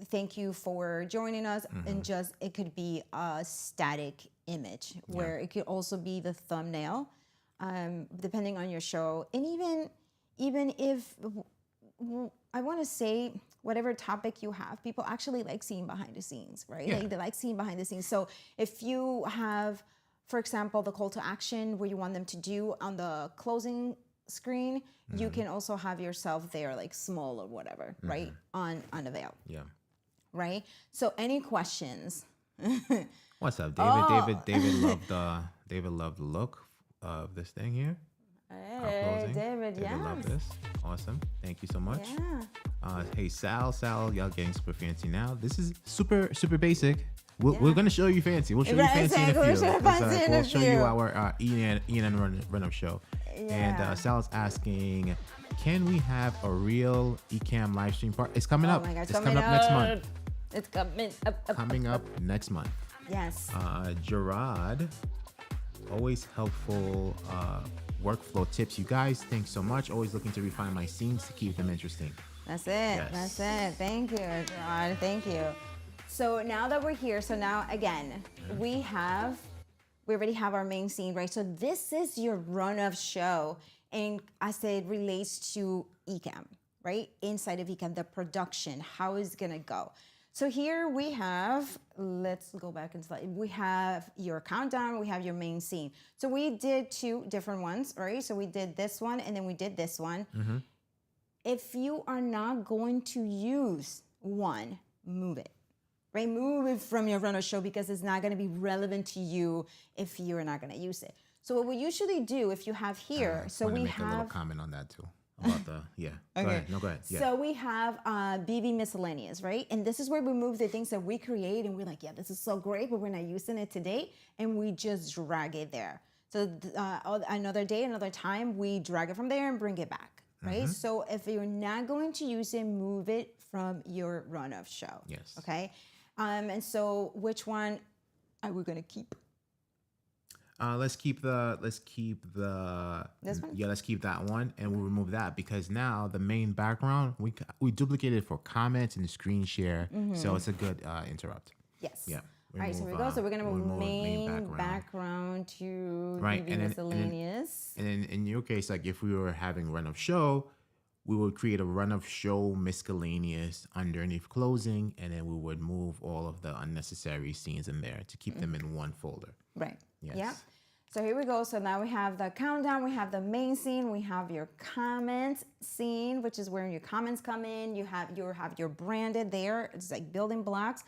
thank you for joining us, and just it could be a static image, where it could also be the thumbnail, depending on your show. And even if I want to say whatever topic you have, people actually like seeing behind the scenes, right? Yeah. Like they like seeing behind the scenes. So if you have, for example, the call to action where you want them to do on the closing screen, you can also have yourself there, like small or whatever, right? On the veil. Yeah. Right? So any questions? What's up, David? David loved the look of this thing here. Hey, David, David loved this. Awesome. Thank you so much. Yeah. Hey, Sal, y'all getting super fancy now. This is super basic. We're gonna show you fancy. We'll show you fancy in a few. We'll show you our Ian run-up show. Yeah. And Sal's asking, can we have a real Ecamm live stream part? It's coming up. Oh my God, it's coming up next month. It's coming up. Coming up next month. Yes. Gerard, always helpful workflow tips. You guys, thanks so much. Always looking to refine my scenes to keep them interesting. That's it. Yes. That's it. Thank you, Gerard. Thank you. So now that we're here, so now again, we already have our main scene, right? So this is your run of show. And I said it relates to Ecamm, right? Inside of Ecamm, the production, how is it gonna go? So here we have, let's go back and slide. We have your countdown, we have your main scene. So we did 2 different ones, right? So we did this one and then we did this one. If you are not going to use one, move it. Right? Move it from your runner show because it's not going to be relevant to you if you're not going to use it. So what we usually do, if you have here, so we make a little have comment on that too about the Go Okay. ahead. No, go ahead. Yeah. So we have BV miscellaneous, right? And this is where we move the things that we create, and we're like, yeah, this is so great, but we're not using it today, and we just drag it there. So another day, another time, we drag it from there and bring it back, right? So if you're not going to use it, move it from your run of show. Yes. Okay. And so which one are we going to keep? Let's keep the This one? Yeah, let's keep that one, and we'll remove that because now the main background we duplicated it for comments and screen share, so it's a good interrupt. Yes. Yeah. All right, so here we go. So we're gonna move main background to right, BV miscellaneous. And then in your case, like if we were having run of show, we would create a run of show miscellaneous underneath closing, and then we would move all of the unnecessary scenes in there to keep them in one folder. Right. Yes. Yeah. So here we go. So now we have the countdown, we have the main scene, we have your comments scene, which is where your comments come in. You have your branded there. It's like building blocks.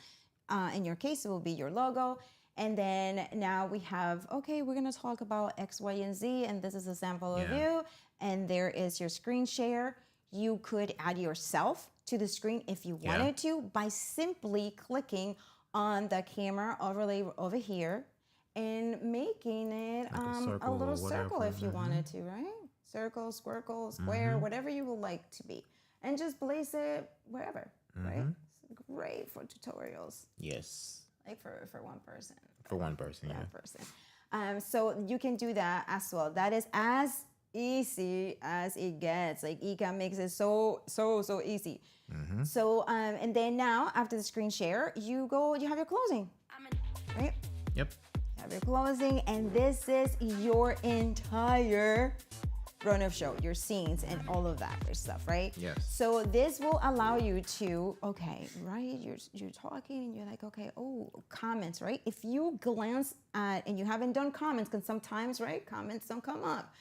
In your case, it will be your logo. And then now we have, okay, we're gonna talk about X, Y, and Z, and this is a sample of you. And there is your screen share. You could add yourself to the screen if you wanted to by simply clicking on the camera overlay over here and making it like a little circle whatever. if you wanted to, right? Circle, squircle, square, whatever you would like to be. And just place it wherever, right? It's great for tutorials, Yes. like for one person. For one person, That person. So you can do that as well. That is as easy as it gets. Like Ecamm makes it so easy. So and then now after the screen share, you have your closing, right? Yep. You have your closing, and this is your entire run of show, your scenes and all of that good stuff, right? Yes. So this will allow you to, okay, right? You're talking and you're like, okay, oh, comments, right? If you glance at, and you haven't done comments, because sometimes, right, comments don't come up.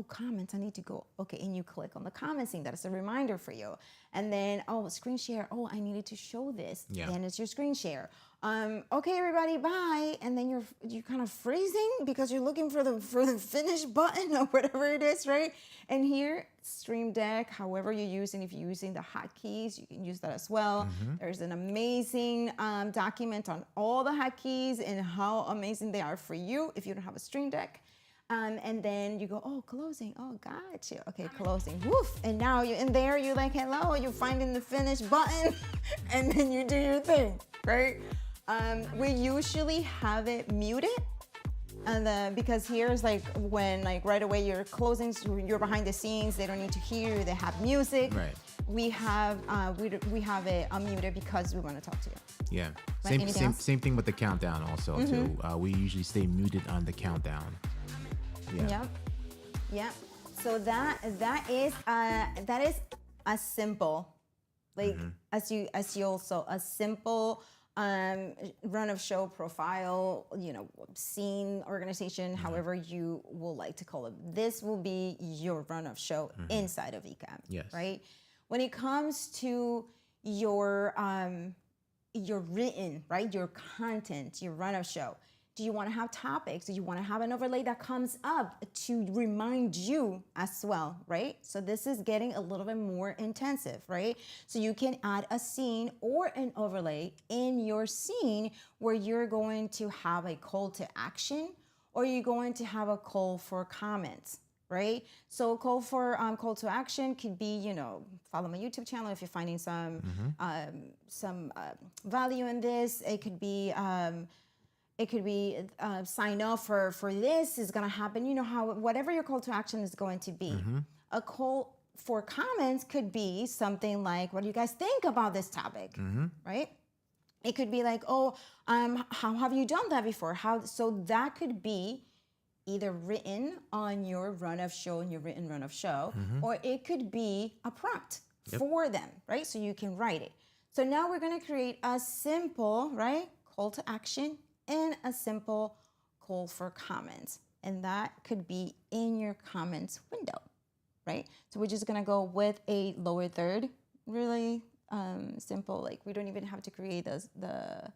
Comments, I need to go. Okay, and you click on the comment scene. That is a reminder for you. And then, screen share. Oh, I needed to show this. Yeah. Then it's your screen share. Okay, everybody, bye. And then you're kind of freezing because you're looking for the finish button or whatever it is, right? And here, Stream Deck, however you're using, if you're using the hotkeys, you can use that as well. There's an amazing document on all the hotkeys and how amazing they are for you if you don't have a Stream Deck. And then you go, oh, closing. Oh, got you. Okay, closing. Woof. And now you're in there. You're like, hello. You're finding the finish button, and then you do your thing, right? We usually have it muted. And because here's like when like right away you're closing, so you're behind the scenes, they don't need to hear you, they have music. Right. We have it unmuted because we want to talk to you. Yeah. Right, Same thing with the countdown also too. We usually stay muted on the countdown. Yeah. Yep. So that is a simple, like as you also a simple run of show profile, scene, organization, however you will like to call it. This will be your run of show inside of Ecamm. Yes. Right? When it comes to your written, right? Your content, your run of show. Do you want to have topics? Do you want to have an overlay that comes up to remind you as well, right? So this is getting a little bit more intensive, right? So you can add a scene or an overlay in your scene where you're going to have a call to action or you're going to have a call for comments, right? So call to action could be, follow my YouTube channel if you're finding some value in this. It could be sign up for this is going to happen. Whatever your call to action is going to be. A call for comments could be something like, what do you guys think about this topic? Right? It could be like, how have you done that before? So that could be either written on your run of show, in your written run of show, or it could be a prompt for them, right? So you can write it. So now we're going to create a simple, right, call to action and a simple call for comments. And that could be in your comments window, right? So we're just gonna go with a lower third, really simple. Like we don't even have to create the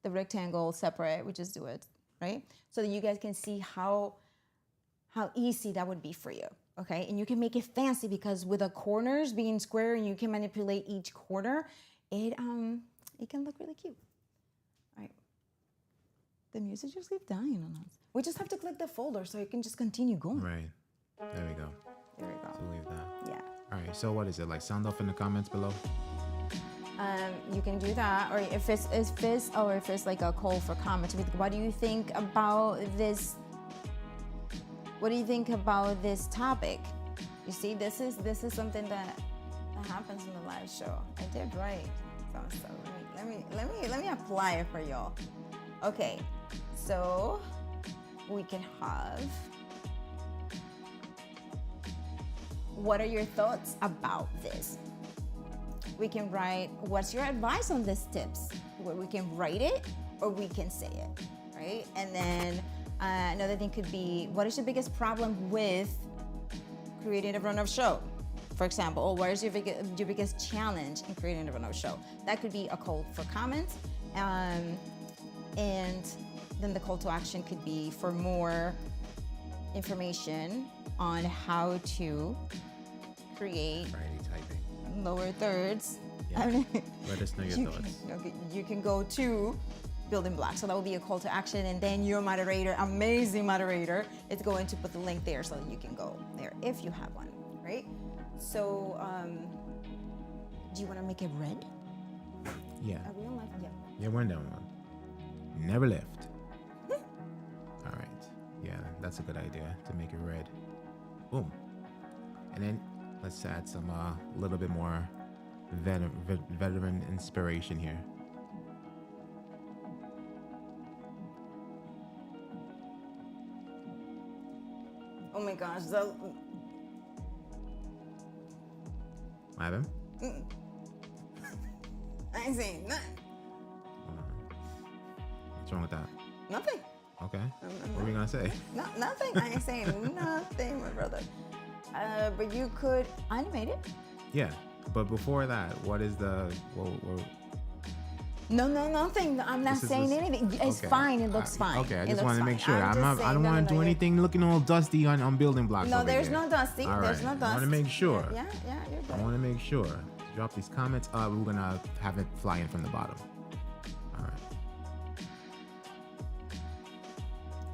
rectangle separate. We just do it, right? So that you guys can see how easy that would be for you, okay? And you can make it fancy because with the corners being square and you can manipulate each corner, it can look really cute. The music just keeps dying on us. We just have to click the folder so it can just continue going. Right. There we go. There we go. So leave that. Yeah. All right. So what is it? Like sound off in the comments below? You can do that, or if it's like a call for comments. What do you think about this? What do you think about this topic? You see, this is something that happens in the live show. I did right. So let me apply it for y'all. Okay, so we can have, what are your thoughts about this? We can write, what's your advice on these tips? Where we can write it or we can say it, right? And then another thing could be, what is your biggest problem with creating a run of show? For example, or what is your biggest challenge in creating a run of show? That could be a call for comments. And then the call to action could be for more information on how to create lower thirds. Yeah. Let us know your thoughts. You can go to BuildingBlocks. So that will be a call to action. And then your moderator, amazing moderator, is going to put the link there so that you can go there if you have one, right? So do you want to make it red? Yeah. Are we on live? Yeah. Yeah, we're on that one. Never left. All right. Yeah, that's a good idea to make it red. Boom. And then let's add some little bit more veteran inspiration here. Oh my gosh. What happened? I ain't saying nothing. What's wrong with that? Nothing. Okay. What were you gonna say? Nothing. I ain't saying nothing, my brother. But you could animate it. Yeah, but before that, what is the? No, nothing. I'm not saying anything. It's okay. Fine. It looks fine. Okay, I just wanted to make sure. I don't want to do anything looking all dusty on building blocks. No, over there's here. no dusty. All There's right. no dust. I want to make sure. Yeah, you're good. I want to make sure. Drop these comments. We're gonna have it fly in from the bottom. All right.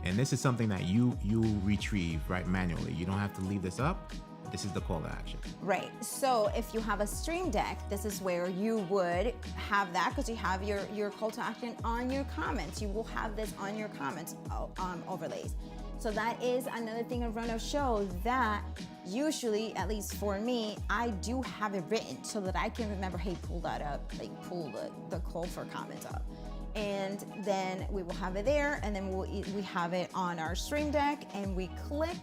And this is something that you retrieve right manually. You don't have to leave this up. This is the call to action. Right. So if you have a Stream Deck, this is where you would have that because you have your call to action on your comments. You will have this on your comments overlays. So that is another thing in Run of Show that usually, at least for me, I do have it written so that I can remember, hey, pull that up, like pull the call for comments up. And then we will have it there, and then we have it on our Stream Deck, and we click,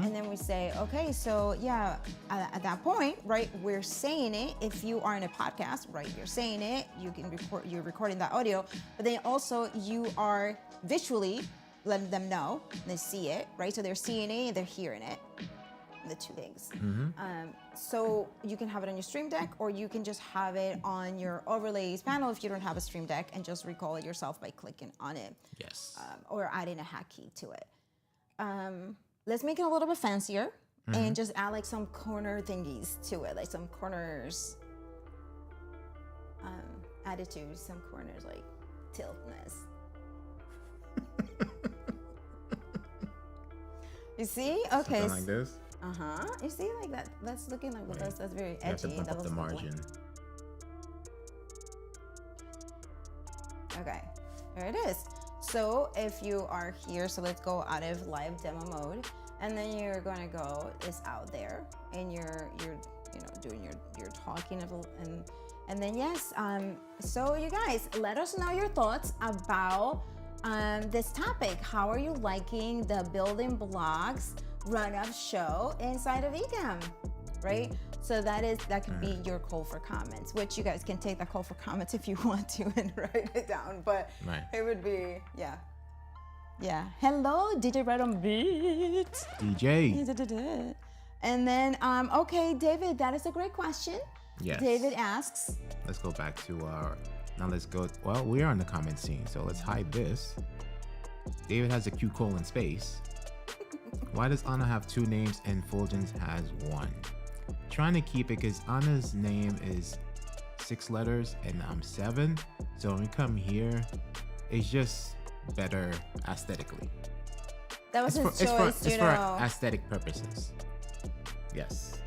and then we say, okay, so yeah, at that point, right, we're saying it. If you are in a podcast, right, you're saying it, you can record, you're recording that audio, but then also you are visually letting them know, they see it, right? So they're seeing it, they're hearing it. The two things. So you can have it on your Stream Deck, or you can just have it on your overlays panel if you don't have a Stream Deck, and just recall it yourself by clicking on it. Yes. Or adding a hack key to it. Let's make it a little bit fancier and just add like some corner thingies to it, like some corners added to some corners, like tiltness. You see? Okay. Something like this. You see, like that. That's looking like that's very edgy. You have to bump up the margin. Okay, there it is. So if you are here, so let's go out of live demo mode, and then you're gonna go is out there, and you're doing your talking and then yes. So you guys, let us know your thoughts about this topic. How are you liking the Building Blocks Run of Show inside of Ecamm, right? So that could be your call for comments, which you guys can take that call for comments if you want to and write it down. But it would be, yeah. Hello, DJ Right on Beat. DJ. And then, okay, David, that is a great question. Yes. David asks. Let's go back to our. Now let's go. Well, we are in the comment scene, so let's hide this. David has a Q colon space. Why does Anna have two names and Fuljens has one? Trying to keep it because Anna's name is 6 letters and I'm 7. So when we come here, it's just better aesthetically. That was his choice, it's for aesthetic purposes. Yes.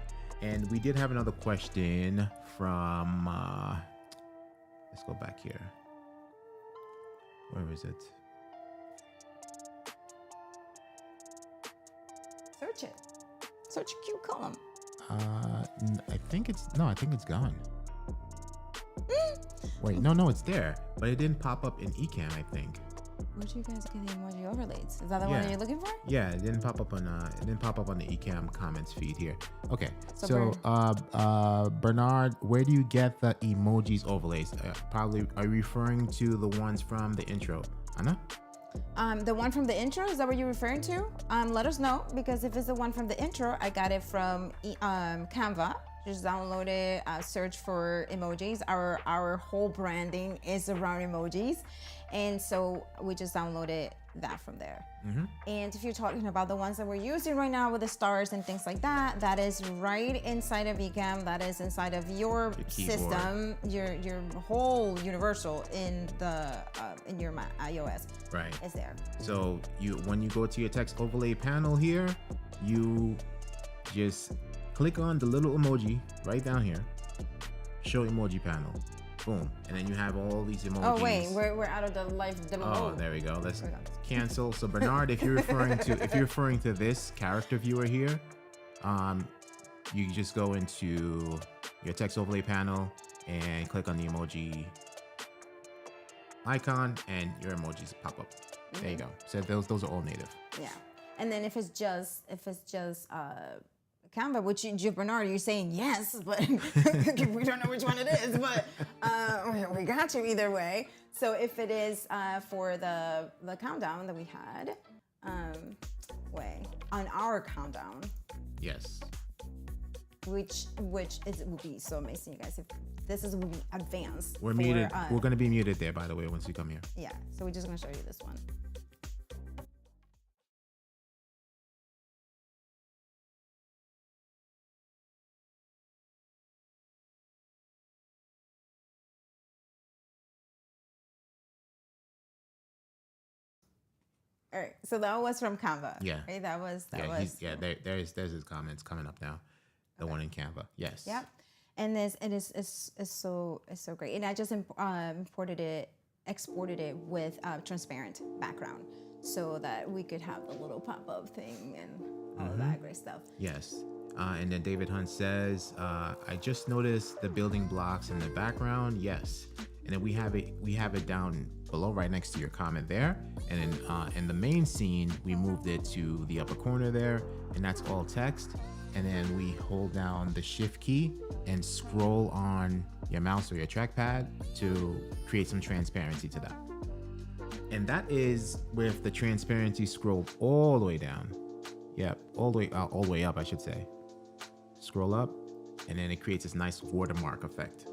And we did have another question from, let's go back here. Where is it? Search it. Search Q column. I think it's gone. Wait, no, it's there, but it didn't pop up in Ecamm, I think. Where'd you guys get the emoji overlays? Is that the one that you're looking for? Yeah, it didn't pop up on the Ecamm comments feed here. Okay, so Bernard, where do you get the emojis overlays? Probably are you referring to the ones from the intro, Anna? The one from the intro, is that what you're referring to? Let us know, because if it's the one from the intro, I got it from Canva. Just download it, search for emojis. Our whole branding is around emojis. And so we just downloaded that from there. And if you're talking about the ones that we're using right now with the stars and things like that, that is right inside of Ecamm. That is inside of your system, your whole universal in your iOS. Right. Is there. So when you go to your text overlay panel here, you just click on the little emoji right down here. Show emoji panel. Boom, and then you have all these emojis. Oh wait, we're out of the live demo. Oh, there we go. Let's cancel. So Bernard, if you're referring to this character viewer here, you just go into your text overlay panel and click on the emoji icon, and your emojis pop up. There you go. So those are all native. Yeah, and then if it's just Canva, which Bernard, you're saying yes, but we don't know which one it is, but we got you either way. So if it is for the countdown that we had, on our countdown. Yes. Which would be so amazing, you guys. If this will be advanced. We're muted. We're gonna be muted there, by the way, once you come here. Yeah. So we're just gonna show you this one. All right. So that was from Canva. Yeah. Right? That was. There's his comments coming up now. The one in Canva. Yes. Yep. And this it's so great. And I just exported it with transparent background so that we could have the little pop-up thing and all of that great stuff. Yes. And then David Hunt says, I just noticed the building blocks in the background. Yes. And then we have it down below right next to your comment there. And then in the main scene, we moved it to the upper corner there, and that's all text. And then we hold down the shift key and scroll on your mouse or your trackpad to create some transparency to that. And that is with the transparency scrolled all the way down. Yep, all the way up, I should say. Scroll up, and then it creates this nice watermark effect.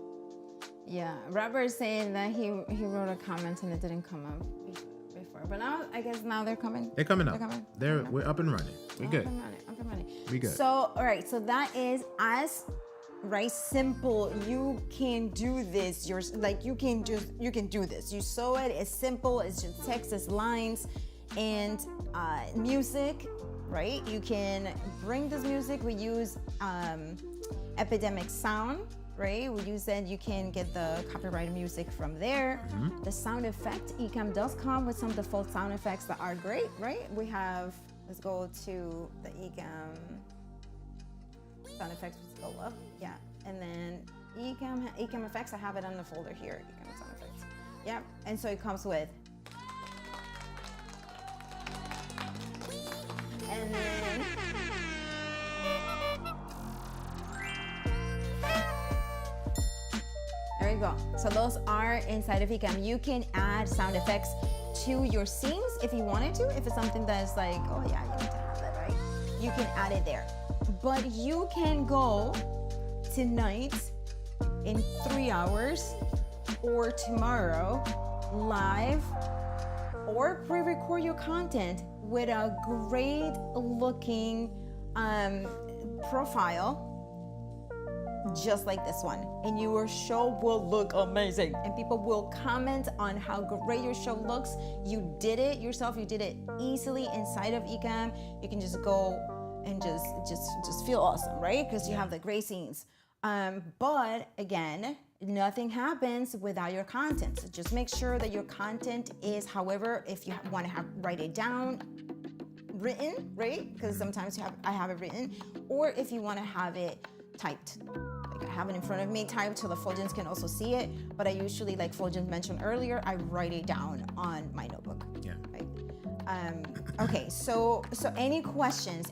Yeah, Robert is saying that he wrote a comment and it didn't come up before, but now I guess now they're coming. They're coming up. We're up and running. We're good. Up and running. We good. So all right, so that is as simple. You can do this. You can do this. You saw it. It's simple. It's just text, it's lines, and music. Right? You can bring this music. We use Epidemic Sound. Right? We use that. You can get the copyrighted music from there. The sound effect, Ecamm does come with some default sound effects that are great, right? We have, let's go to the Ecamm sound effects, let's go up, yeah. And then Ecamm effects, I have it on the folder here, Ecamm sound effects. Yeah, and so it comes with. And then, there you go. So those are inside of Ecamm. You can add sound effects to your scenes if you wanted to. If it's something that's like, oh yeah, you need to have that, right? You can add it there. But you can go tonight in 3 hours or tomorrow live or pre-record your content with a great looking profile just like this one, and your show will look amazing and people will comment on how great your show looks. You did it yourself. You did it easily inside of Ecamm. You can just go and just feel awesome, right? Because you have the great scenes. But again, nothing happens without your content. So just make sure that your content is, however, if you want to write it down, written, right? Because sometimes I have it written, or if you want to have it typed. Like I have it in front of me typed so the Fuljens can also see it, but I usually, like Fuljens mentioned earlier, I write it down on my notebook. Yeah. Right. Okay, so any questions?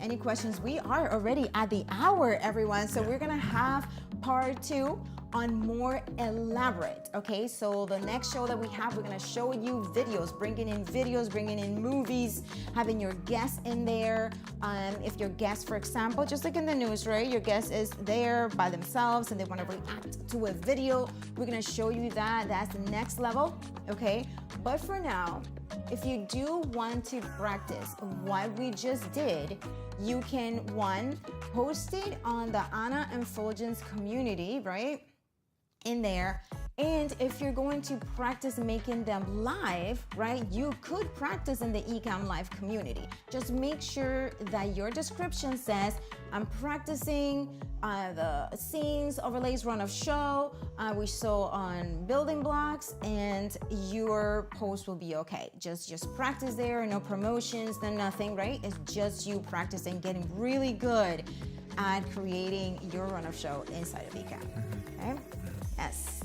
We are already at the hour, everyone. So we're gonna have part 2 on more elaborate. Okay, so the next show that we have, we're gonna show you videos, bringing in movies, having your guests in there. If your guest, for example, just like in the news, right? Your guest is there by themselves and they want to react to a video. We're gonna show you that. That's the next level. Okay, but for now, if you do want to practice what we just did, you can, one, post it on the Anna and Fuljens community, right? In there. And if you're going to practice making them live, right, you could practice in the Ecamm Live community. Just make sure that your description says, I'm practicing the scenes, overlays, run of show, we saw on BuildingBlocks, and your post will be okay. Just practice there, no promotions, no nothing, right? It's just you practicing, getting really good at creating your run of show inside of Ecamm. Okay? Yes.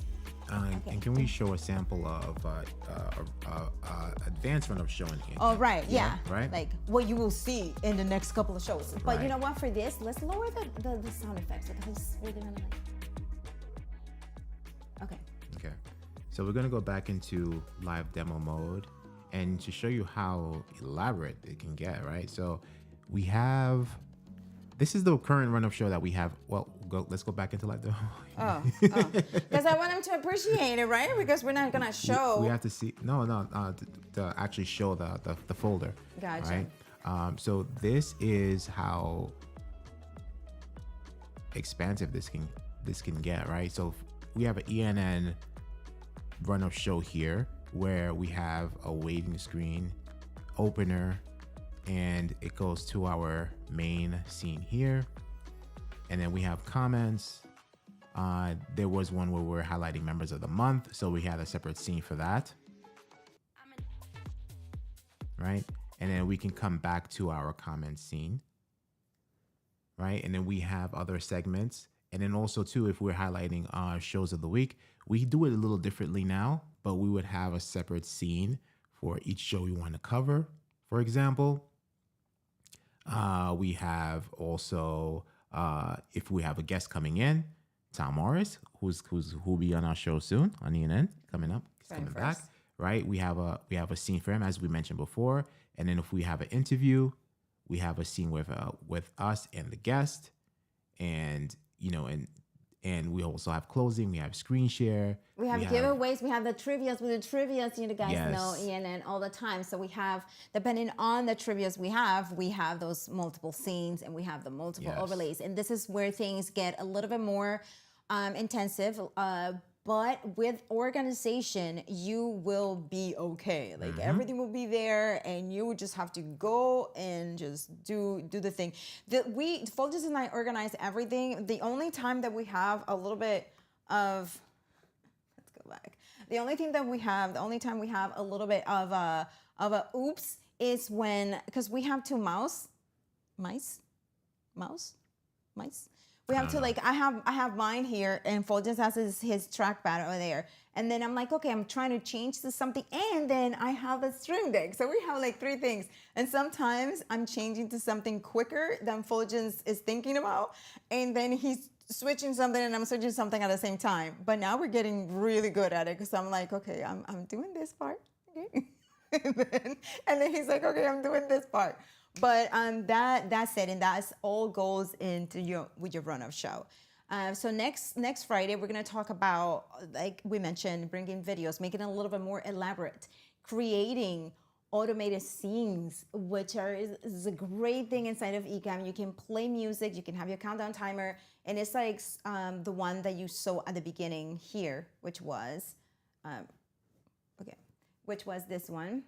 Okay. And can we show a sample of advanced run of show in here? Oh, right, yeah. Right? Like what you will see in the next couple of shows. But Right. you know what, for this, let's lower the sound effects because we're doing like... Okay. So we're gonna go back into live demo mode and to show you how elaborate it can get, right? So we have, this is the current run of show that we have. Well, let's go back into live demo. Oh, because I want them to appreciate it, right? Because we're not gonna show. We have to see. To actually show the folder. Gotcha. Right. So this is how expansive this can get, right? So we have an ENN run of show here where we have a waiting screen, opener, and it goes to our main scene here. And then we have comments. There was one where we're highlighting members of the month, so we had a separate scene for that. Right? And then we can come back to our comment scene. Right? And then we have other segments. And then also too, if we're highlighting shows of the week, we do it a little differently now, but we would have a separate scene for each show we want to cover. For example, we have also, if we have a guest coming in, Tom Morris, who'll be on our show soon on ENN, coming up, coming back, right? We have a scene for him, as we mentioned before, and then if we have an interview, we have a scene with us and the guest, and and we also have closing. We have screen share. We have giveaways. We have the trivias. With the trivias, you guys Yes. know ENN all the time. So we have, depending on the trivias we have those multiple scenes and we have the multiple Yes. overlays. And this is where things get a little bit more intensive. But with organization, you will be okay. Like everything will be there, and you would just have to go and just do the thing. Fuljens and I organize everything. The only time that we have a little bit of, let's go back. The only time we have a little bit of a oops is when, because we have two mice. We have to I have mine here, and Fuljens has his trackpad over there. And then I'm like, okay, I'm trying to change to something, and then I have a stream deck. So we have like three things. And sometimes I'm changing to something quicker than Fuljens is thinking about. And then he's switching something and I'm switching something at the same time. But now we're getting really good at it, because I'm like, okay, I'm doing this part. Okay. and then he's like, okay, I'm doing this part. But that's it, and that's all goes into your run-of show. So next Friday, we're gonna talk about, like we mentioned, bringing videos, making it a little bit more elaborate, creating automated scenes, which is a great thing inside of Ecamm. You can play music, you can have your countdown timer, and it's like the one that you saw at the beginning here, which was this one.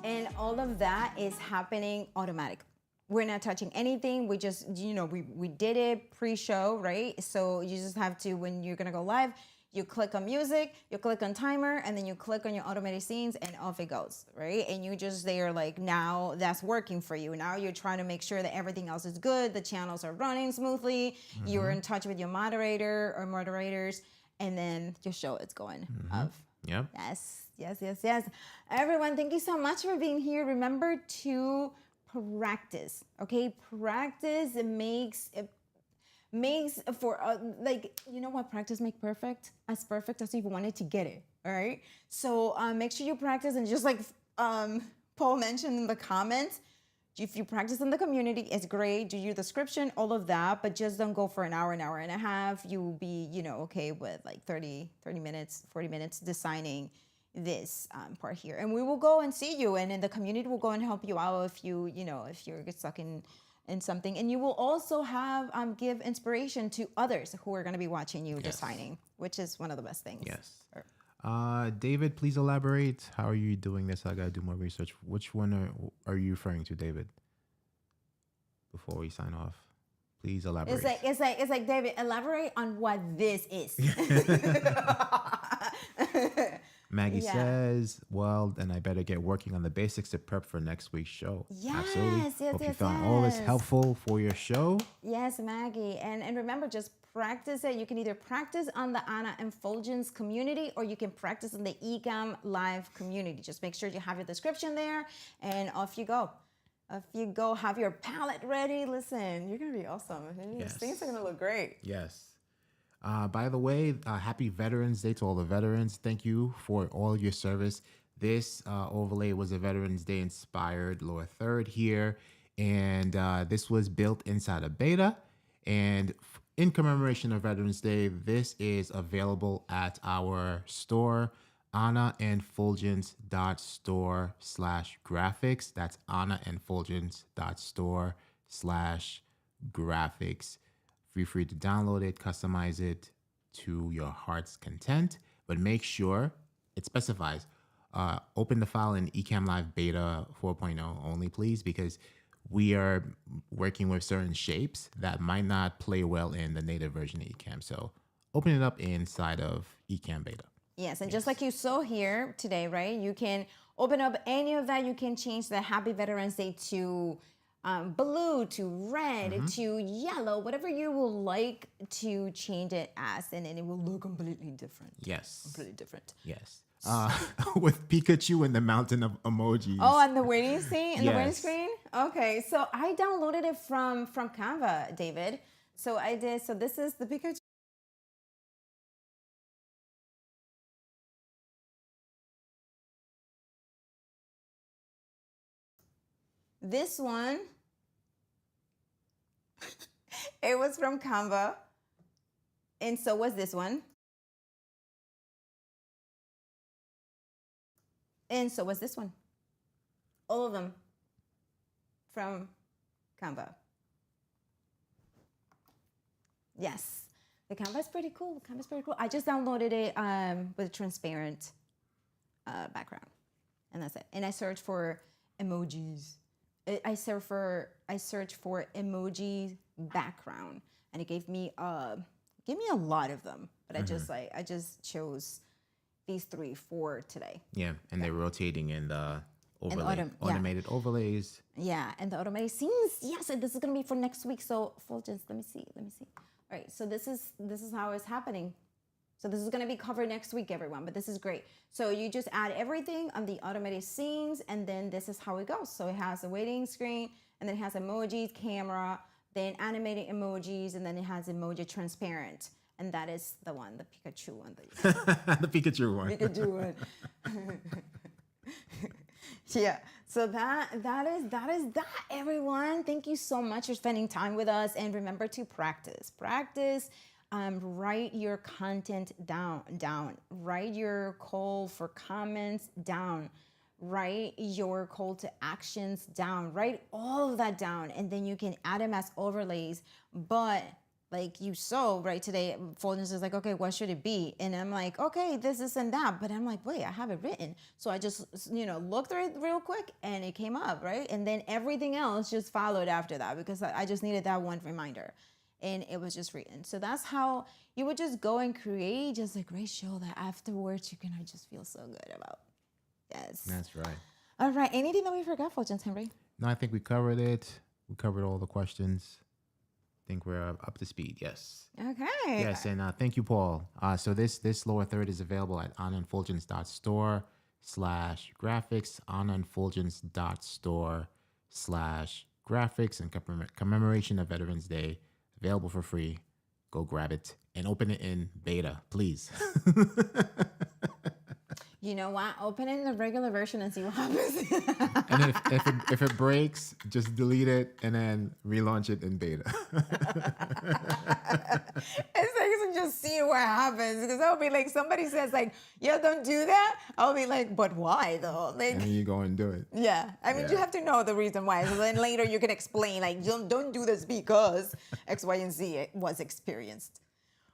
And all of that is happening automatically. We're not touching anything. We just, we did it pre-show, right? So you just have to, when you're gonna go live, you click on music, you click on timer, and then you click on your automated scenes, and off it goes, right? And you just, they're like, now that's working for you. Now you're trying to make sure that everything else is good, the channels are running smoothly, you're in touch with your moderator or moderators, and then your show is going off. Yep. Yes. Everyone, thank you so much for being here. Remember to practice, okay? Practice makes for what? Practice make perfect as you wanted to get it, all right? So make sure you practice, and just like Paul mentioned in the comments, if you practice in the community, it's great. Do your description, all of that, but just don't go for an hour and a half. You will be, okay with like 30 minutes, 40 minutes designing this part here. And we will go and see you, and in the community will go and help you out if you, if you're stuck in something. And you will also have give inspiration to others who are going to be watching you designing, which is one of the best things. Yes. David, please elaborate. How are you doing this? I gotta do more research. Which one are you referring to, David? Before we sign off, please elaborate. It's like David, elaborate on what this is. Maggie says, well, then I better get working on the basics to prep for next week's show. Absolutely. Hope you found all this helpful for your show. Yes, Maggie. And remember, just practice it. You can either practice on the Anna and Fuljens community, or you can practice in the Ecamm live community. Just make sure you have your description there, and off you go. If you go, have your palette ready. Listen, you're going to be awesome. Things are going to look great. Yes. By the way, happy Veterans Day to all the veterans. Thank you for all your service. This overlay was a Veterans Day inspired lower third here. And this was built inside a beta. And in commemoration of Veterans Day, this is available at our store. annaandfulgence.store/graphics. That's annaandfulgence.store/graphics. Feel free to download it, customize it to your heart's content, but make sure it specifies open the file in Ecamm Live Beta 4.0 only, please, because we are working with certain shapes that might not play well in the native version of Ecamm. So open it up inside of Ecamm Beta. Yes, and just like you saw here today, right? You can open up any of that. You can change the Happy Veterans Day to blue, to red, to yellow, whatever you will like to change it as, and then it will look completely different. Yes. Completely different. Yes. With Pikachu and the mountain of emojis. Oh, and the waiting scene and the waiting Yes. screen? Okay, so I downloaded it from Canva, David. So I did, so this is the Pikachu. This one, it was from Canva. And so was this one. And so was this one. All of them from Canva. Yes. The Canva is pretty cool. The Canva is pretty cool. I just downloaded it with a transparent background. And that's it. And I searched for emojis. I searched for emoji background, and it gave me a lot of them. But I just chose these 3 for today. Yeah, and they're rotating in the automated yeah. overlays. Yeah, and the automated scenes. Yes, and this is gonna be for next week. So Fuljens, let me see. All right, so this is how it's happening. So this is gonna be covered next week, everyone, but this is great. So you just add everything on the automated scenes, and then this is how it goes. So it has a waiting screen, and then it has emojis, camera, then animated emojis, and then it has emoji transparent. And that is the one, the Pikachu one. The Pikachu one. Pikachu one. Yeah, so that is that, everyone. Thank you so much for spending time with us, and remember to practice. Write your content down. Write your call for comments down. Write your call to actions down. Write all of that down, and then you can add them as overlays. But like you saw right today, Fuljens is like, okay, what should it be? And I'm like, okay, this and that. But I'm like, wait, I have it written. So I just, looked through it real quick, and it came up, right? And then everything else just followed after that, because I just needed that one reminder. And it was just written. So that's how you would just go and create just a great show that afterwards you're gonna just feel so good about. Yes. That's right. All right. Anything that we forgot, Fuljens, Henry? No, I think we covered it. We covered all the questions. I think we're up to speed. Yes. Okay. Yes, and thank you, Paul. So this lower third is available at annaandfulgence.store/graphics, annaandfulgence.store/graphics, in commemoration of Veterans Day. Available for free. Go grab it and open it in beta, please. You know what? Open it in the regular version and see what happens. And if it breaks, just delete it and then relaunch it in beta. It's like, so just see what happens. Because I'll be like, somebody says like, yeah, don't do that. I'll be like, but why though? Like, And then you go and do it. yeah. I mean, you have to know the reason why. So then later you can explain like, don't do this because X, Y, and Z was experienced.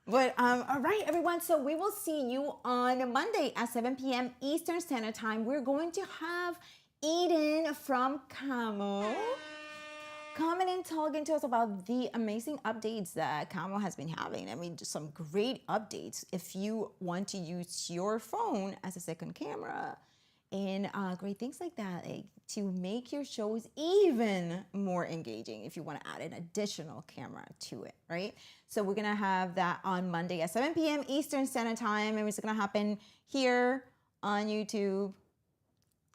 But all right, everyone. So we will see you on Monday at 7 p.m. Eastern Standard Time. We're going to have Eden from Camo coming and talking to us about the amazing updates that Camo has been having. I mean, just some great updates if you want to use your phone as a second camera and great things like that, like, to make your shows even more engaging if you want to add an additional camera to it, right? So we're going to have that on Monday at 7 p.m. Eastern Standard Time, and it's going to happen here on YouTube.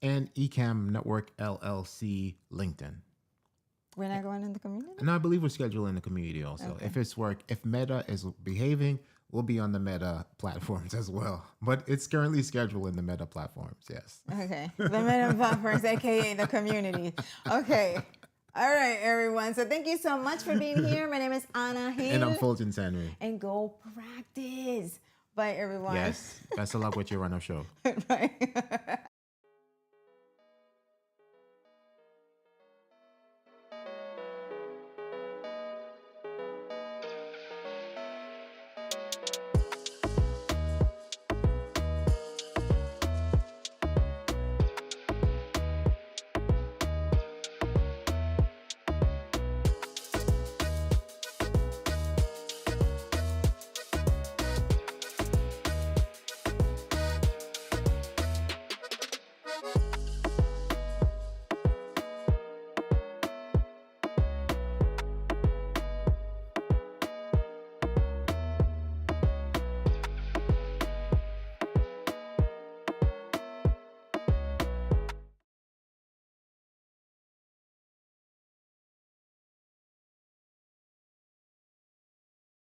And Ecamm Network LLC LinkedIn. We're not going in the community? And I believe we're scheduled in the community also. Okay. If Meta is behaving, we'll be on the Meta platforms as well. But it's currently scheduled in the Meta platforms, yes. Okay. The Meta platforms, aka the community. Okay. All right, everyone. So thank you so much for being here. My name is Anna Hill. And I'm Fuljens Henry. And go practice. Bye, everyone. Yes. Best of luck with your run of show. Bye.